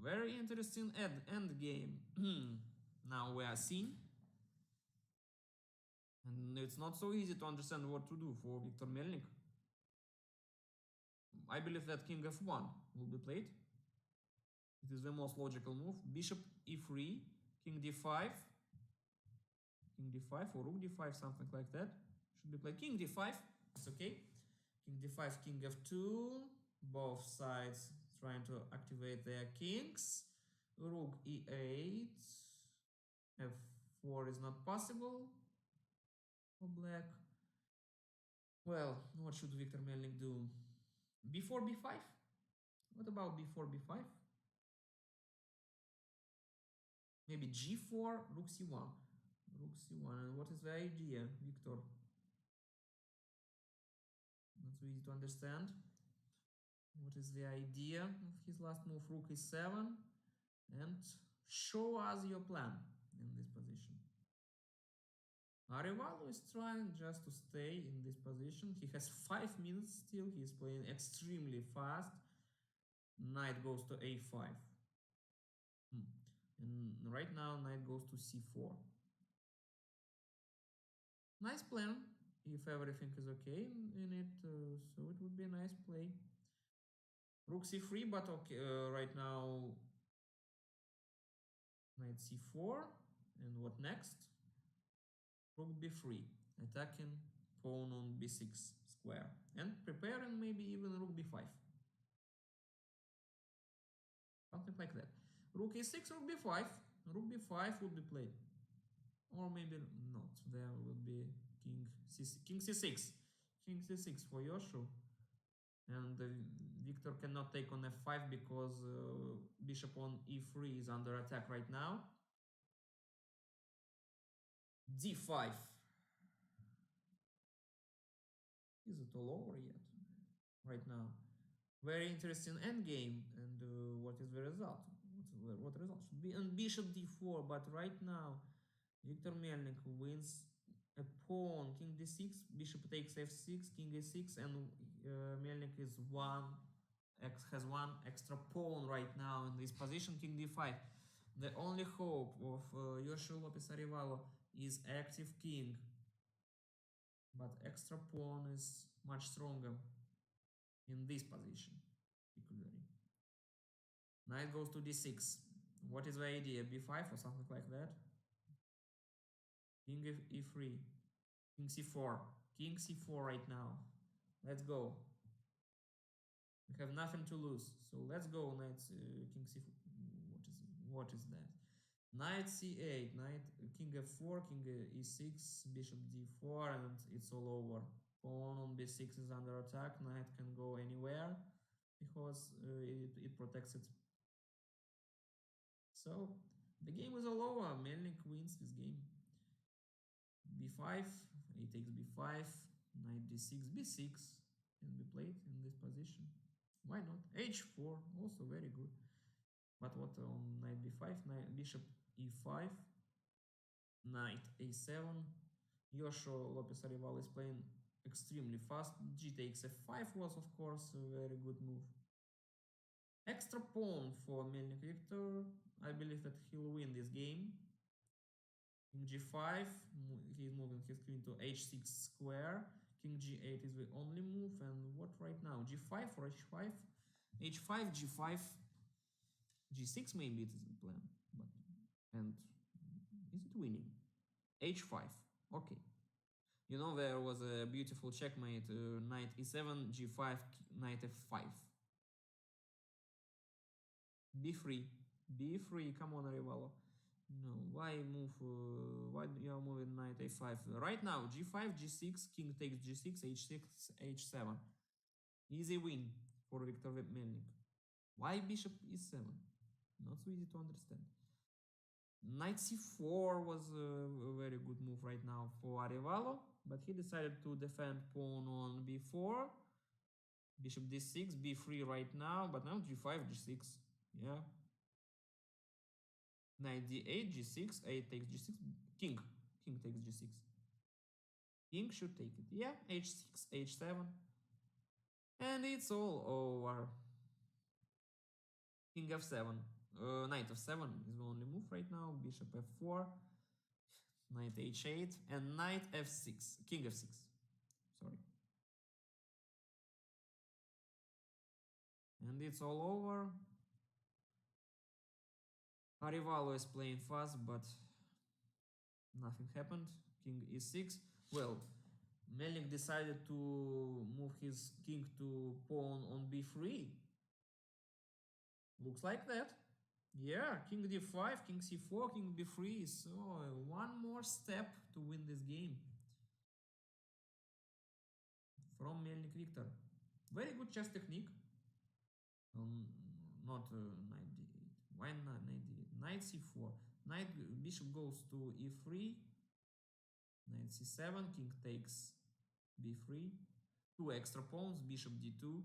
Very interesting end game. Now we are seeing. And it's not so easy to understand what to do for Viktor Melnik. I believe that king f1 will be played. It is the most logical move. Bishop e3, king d5. King d5 or rook d5, something like that. Should be played. King d5. It's okay. King d5, king f2. Both sides trying to activate their kings. Rook e8. f4 is not possible for black. Well, what should Viktor Melnik do? b4 b5? What about b4 b5? Maybe g4, rook c1. Rook c1. And what is the idea, Viktor? Not so easy to understand. What is the idea of his last move? Rook e7. And show us your plan in this position. Arevalo is trying just to stay in this position. He has 5 minutes still. He is playing extremely fast. Knight goes to a5. And right now, knight goes to c4. Nice plan, if everything is okay in it. So it would be a nice play. Rook c3, but okay, right now, knight c4. And what next? Rook b3, attacking pawn on b6 square, and preparing maybe even rook b5. Something like that. Rook e6, rook b5. Rook b5 would be played. Or maybe not. There would be king c6. King c6 for Yoshu. And Viktor cannot take on f5 because bishop on e3 is under attack right now. d5. all over yet. Right now, very interesting endgame. And what is the result? What result should be? And bishop d4, but right now Victor Melnik wins a pawn, king d6, bishop takes f6, king a6, and Melnik is has one extra pawn right now in this position, king d5. The only hope of Yoshua Lopez Arevalo is active king, but extra pawn is much stronger in this position, particularly. Knight goes to d6. What is the idea? b5 or something like that? King e3, king c4, king c4 right now. Let's go. We have nothing to lose, so let's go. Knight king c4. What is that? Knight c8, knight king f4, king e6, bishop d4, and it's all over. Pawn on b6 is under attack. Knight can go anywhere because it protects it. So the game is all over. Melnik wins this game. b5, he takes b5, knight d6, b6 can be played in this position. Why not? h4, also very good. But what on knight b5, bishop e5, knight a7. Yoshua Lopez Arevalo is playing extremely fast. G takes f5 was, of course, a very good move. Extra pawn for Melnik Victor. I believe that he'll win this game. King g5, he's moving his queen to h6 square. King g8 is the only move. And what right now? g5 or h5? h5, g5, g6 maybe it is the plan. But, and is it winning? h5. Okay. You know, there was a beautiful checkmate. Knight e7, g5, knight f5. b3. b3, come on, Arevalo. No, why move? Why you are moving knight a5? Right now, g5, g6, king takes g6, h6, h7. Easy win for Victor Melnik. Why bishop e7? Not so easy to understand. Knight c4 was a very good move right now for Arevalo, but he decided to defend pawn on b4. Bishop d6, b3 right now, but now g5, g6. Yeah. Knight d8, g6, 8 takes g6, king takes g6. King should take it. Yeah, h6, h7. And it's all over. King f7. Knight f7 is the only move right now. Bishop f4. Knight h8. And knight f6. King f6. Sorry. And it's all over. Arevalo is playing fast, but nothing happened. King e6. Well, Melnik decided to move his king to pawn on b3. Looks like that. Yeah, king d5, king c4, king b3. So one more step to win this game from Melnik Victor. Very good chess technique. Not knight d8. Why not knight d8? Knight c4. Knight bishop goes to e3. Knight c7. King takes b3. Two extra pawns. Bishop d2.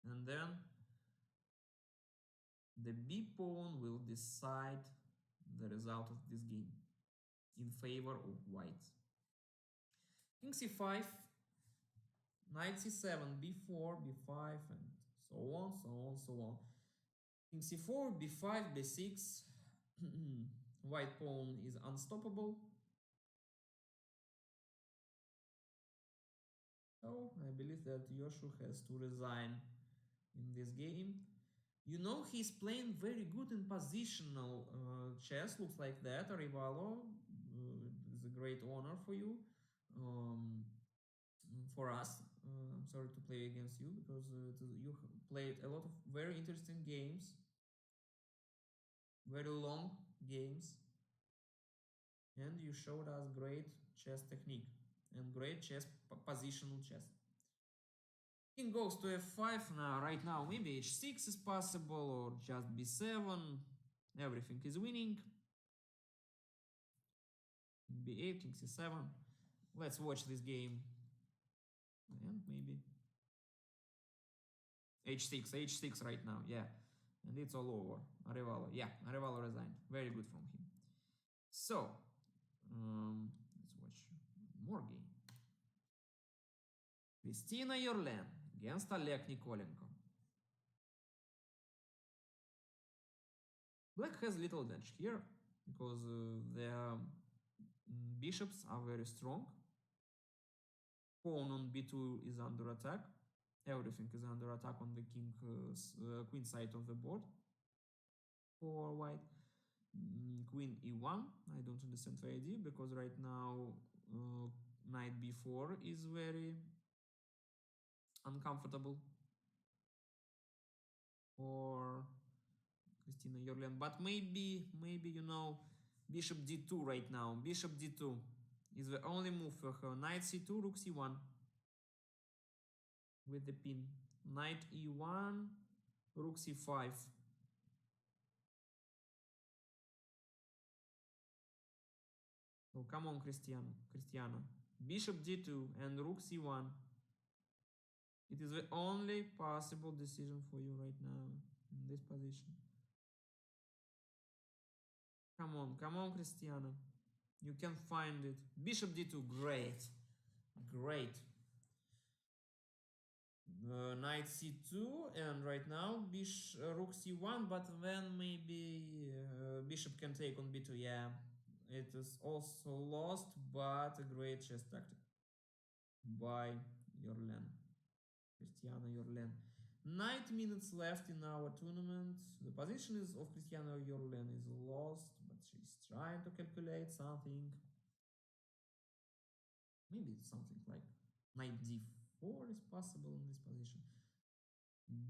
And then the b pawn will decide the result of this game in favor of white. King c5, knight c7, b4, b5, and so on, so on, so on. King c4, b5, b6. White pawn is unstoppable. So I believe that Yoshua has to resign in this game. You know, he's playing very good in positional chess, looks like that. Arevalo, it's a great honor for you, for us. I'm sorry to play against you because you played a lot of very interesting games, very long games, and you showed us great chess technique and great chess, positional chess. King goes to f5 now. Right now, maybe h6 is possible or just b7. Everything is winning. b8, king c7. Let's watch this game. And maybe h6 right now, yeah. And it's all over. Arevalo, yeah, Arevalo resigned. Very good from him. So, let's watch more game. Kristina Yorlen against Oleg Nikolenko. Black has little advantage here because their bishops are very strong. Pawn on b2 is under attack. Everything is under attack on the queen side of the board for white. Queen e1. I don't understand the idea because right now knight b4 is very uncomfortable for Kristina Yorlen. But maybe bishop d2 right now. Bishop d2 is the only move for her. Knight c2, rook c1 with the pin. Knight e1, rook c5. Oh, come on, Cristiano. Bishop d2 and rook c1. It is the only possible decision for you right now in this position. Come on, Cristiano. You can find it. Bishop d2, great. Knight c2, and right now rook c1, but then maybe bishop can take on b2. Yeah, it is also lost, but a great chess tactic by Yorlen. Cristiano Yorlen. 9 minutes left in our tournament. The position of Cristiano Yorlen is lost, but she's trying to calculate something. Maybe something like knight d4 is possible in this position.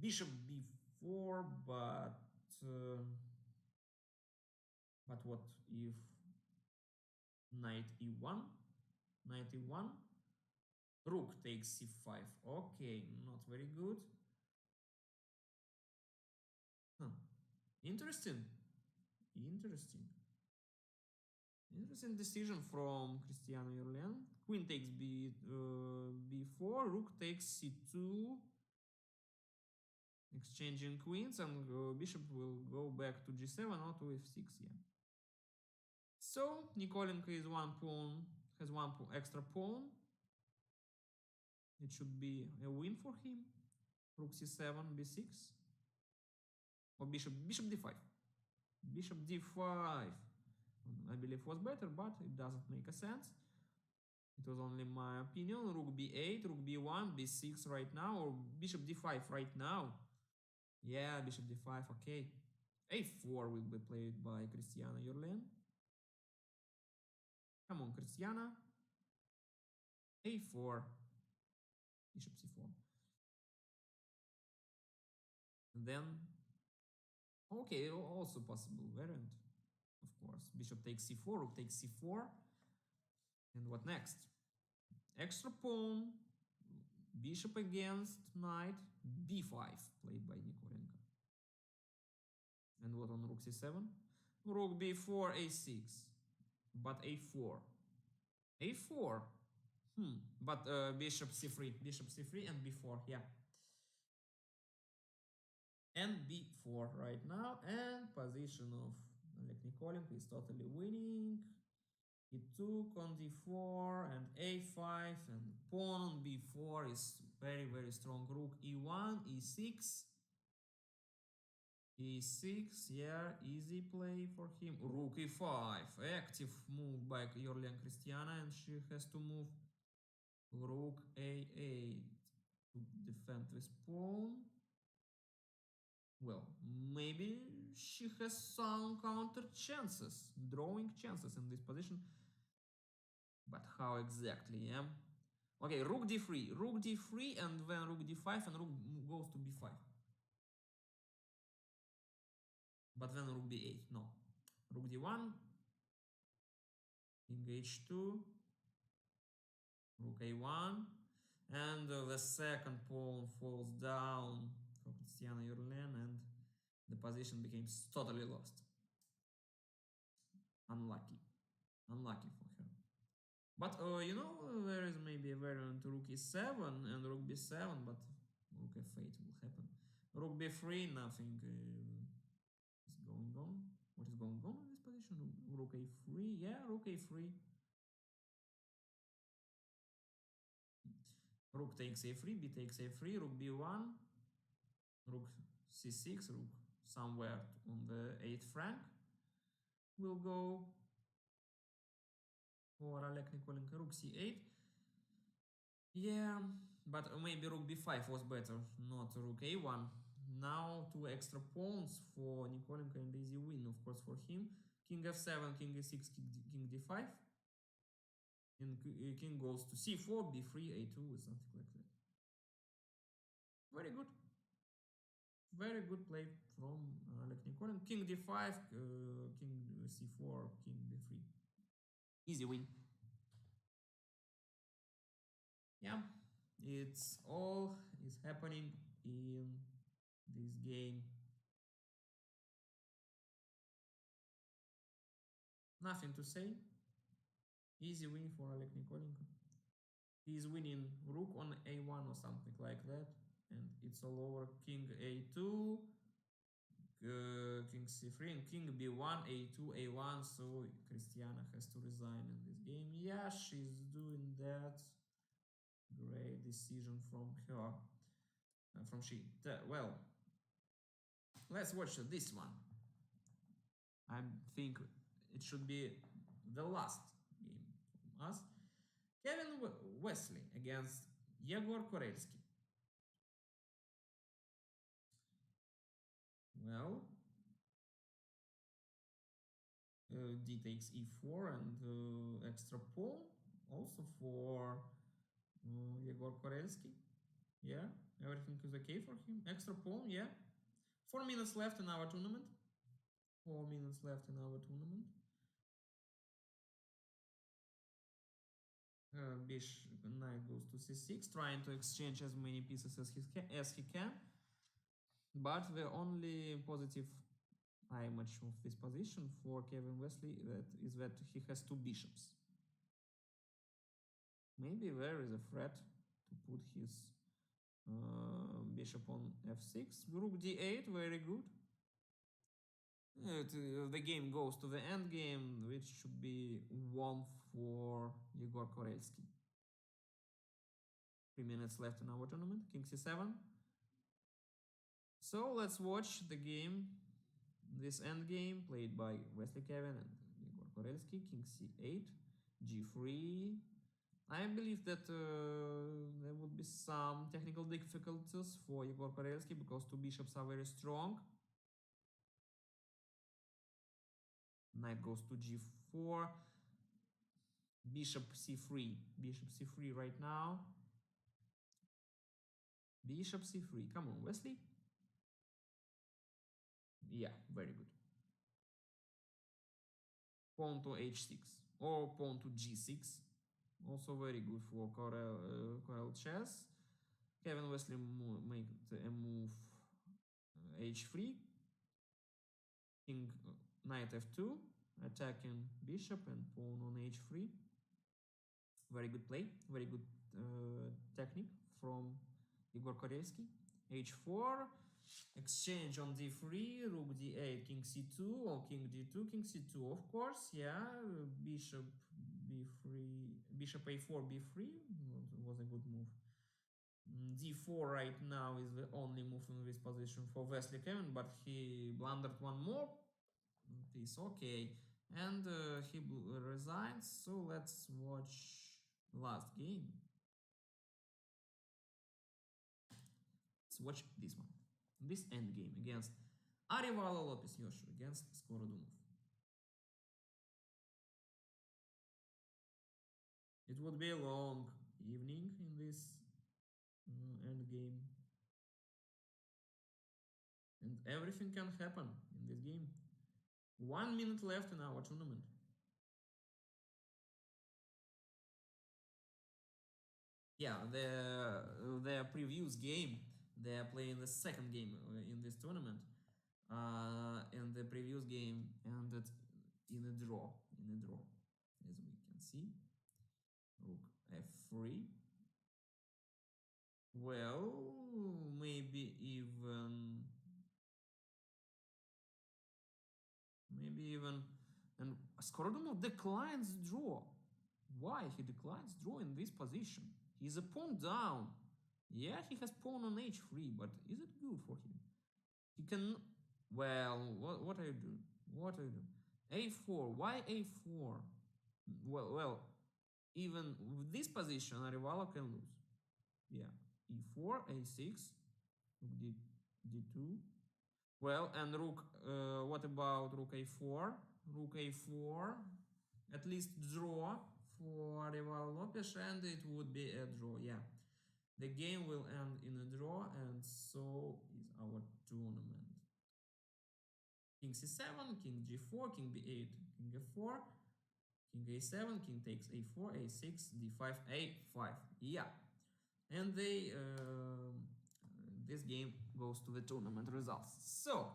Bishop b4, but what if knight e1? Knight e1, rook takes c5. Okay, not very good. Interesting decision from Cristiano Yorlen. Queen takes b4, rook takes c2, exchanging queens, and bishop will go back to g7 or to f6. Yeah. So Nikolenko is has one extra pawn. It should be a win for him. Rook c7, b6, or bishop d5. Bishop d5, I believe, was better, but it doesn't make a sense. It was only my opinion. Rook b8, rook b1, b6 right now, or bishop d5 right now. Yeah, bishop d5, okay. a4 will be played by Cristiano Yorlen. Come on, Cristiana. a4, bishop c4. And then, okay, also possible variant, of course. Bishop takes c4, rook takes c4. And what next? Extra pawn, bishop against knight, b5, played by Nikolenko. And what on rook c7? Rook b4, a6, but a4. a4. But bishop c3, and b4, yeah. And b4 right now, and position of Oleg Nikolenko is totally winning. He took on d4 and a5, and pawn on b4 is very, very strong. Rook e1, e6, e6, yeah, easy play for him. Rook e5, active move by Yorlen Cristiana, and she has to move rook a8 to defend this pawn. Well, maybe she has some counter chances, drawing chances in this position. But how exactly, yeah? Okay, rook d3, and then rook d5, and rook goes to b5. But then rook b8, no. Rook d1, king h2, rook a1, and the second pawn falls down for Cristiano Yorlen, and the position became totally lost. Unlucky for her. But you know, there is maybe a variant rook e7 and rook b7, but rook f8 will happen. Rook b3, nothing is going on. What is going on in this position? Rook a3, yeah, rook a3. Rook takes a3, b takes a3, rook b1, rook c6, rook somewhere on the 8th rank will go for Oleg Nikolenko. Rook c8. Yeah, but maybe rook b5 was better, not rook a1. Now two extra pawns for Nikolenko and easy win, of course, for him. King f7, king e6, king d5. And king goes to c4, b3, a2, or something like that. Very good. Very good play from Oleg Nikolenko. King d5, king c4, king d3. Easy win. Yeah, it's all is happening in this game. Nothing to say. Easy win for Oleg Nikolenko. He's winning rook on a1 or something like that, and it's all over. King a2, king c3, and king b1, a2, a1. So Christiana has to resign in this game. Yeah, she's doing that. Great decision from her. From she. Well, let's watch this one. I think it should be the last game from us. Kevin Wesley against Yegor Korelsky. Well, d takes e4 and extra pawn also for Yegor Korelsky. Yeah, everything is okay for him. Extra pawn, yeah. 4 minutes left in our tournament. 4 minutes left in our tournament. Knight goes to c6, trying to exchange as many pieces as he can. But the only positive image of this position for Kevin Wesley is that he has two bishops. Maybe there is a threat to put his bishop on f6. Rook d8, very good. The game goes to the end game, which should be won for Yegor Korelsky. 3 minutes left in our tournament. King c7. So let's watch the game, this end game played by Wesley Kevin and Yegor Korelsky. King c8, g3. I believe that there would be some technical difficulties for Yegor Korelsky because two bishops are very strong. Knight goes to g4. Bishop c3. Bishop c3 right now. Bishop c3. Come on, Wesley. Yeah, very good. Pawn to h6 or pawn to g6. Also very good for Corel chess. Kevin Wesley made a move h3. King knight f2, attacking bishop and pawn on h3. Very good play, very good technique from Igor Korelsky. h4, exchange on d3, rook d8, king c2, or king d2, king c2, of course, yeah, bishop b3, bishop a4, b3 was a good move. d4 right now is the only move in this position for Wesley Kevin, but he blundered one more piece, okay, and he resigns. So let's watch last game. Let's watch this one, this end game against Arivalo Lopez Yoshu against Skorodumov. It would be a long evening in this end game, and everything can happen in this game. 1 minute left in our tournament. Yeah, their previous game, they are playing the second game in this tournament, and the previous game ended in a draw, as we can see. Rook f3. Well, maybe even, and Skorodumov declines draw. Why he declines draw in this position? He's a pawn down. Yeah, he has pawn on h3, but is it good for him? He can. Well, what are you doing? What are you doing? A4. Why a4? Well, even with this position, Arevalo can lose. Yeah, e4, a6, rook d2. Well, and rook. What about rook a4? Rook a4. At least draw for Arevalo Lopes, and it would be a draw. Yeah, the game will end in a draw, and so is our tournament. King c7, king g4, king b8, king f4, king a7, king takes a4, a6, d5, a5. Yeah, and this game goes to the tournament results. So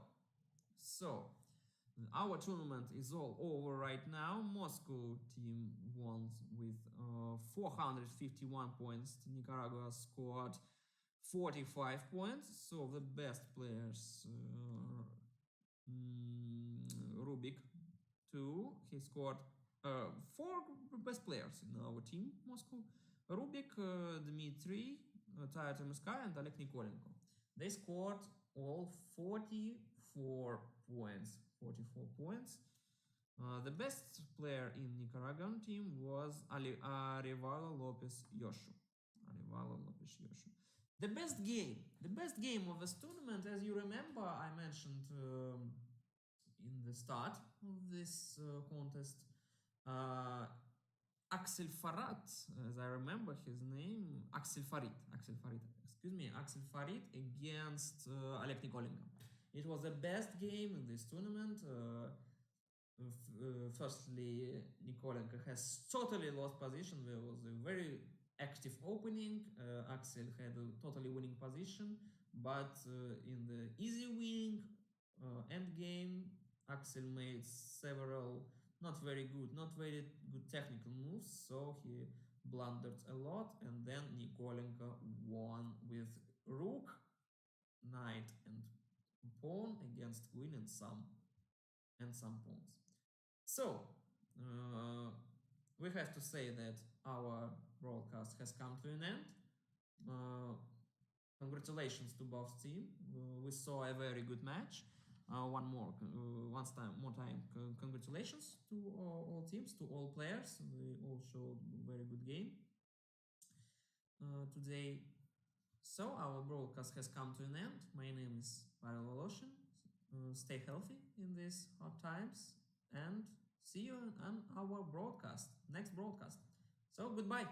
our tournament is all over right now. Moscow team won with 451 points. Nicaragua scored 45 points. So the best players, Rubik, too. He scored four best players in our team, Moscow. Rubik, Dmitry, Taya Temskaya, and Oleg Nikolenko. They scored all 44 points. 44 points. The best player in Nicaraguan team was Arevalo Lopes Yoshu. Arevalo Lopes Yoshu. The best game of this tournament, as you remember, I mentioned in the start of this contest, Axel Farid, as I remember his name, Axel Farid, Axel Farid against Oleg Nikolenko. It was the best game in this tournament. Firstly, Nikolenko has totally lost position. There was a very active opening. Axel had a totally winning position, but in the easy winning end game, Axel made several not very good technical moves, so he blundered a lot, and then Nikolenko won with rook, knight, and pawn against queen and some pawns. So we have to say that our broadcast has come to an end. Congratulations to both teams. We saw a very good match. Congratulations to all teams, to all players. They all showed a very good game today. So our broadcast has come to an end. My name is Pavel Voloshin. Stay healthy in these hard times, and see you on our next broadcast. So goodbye.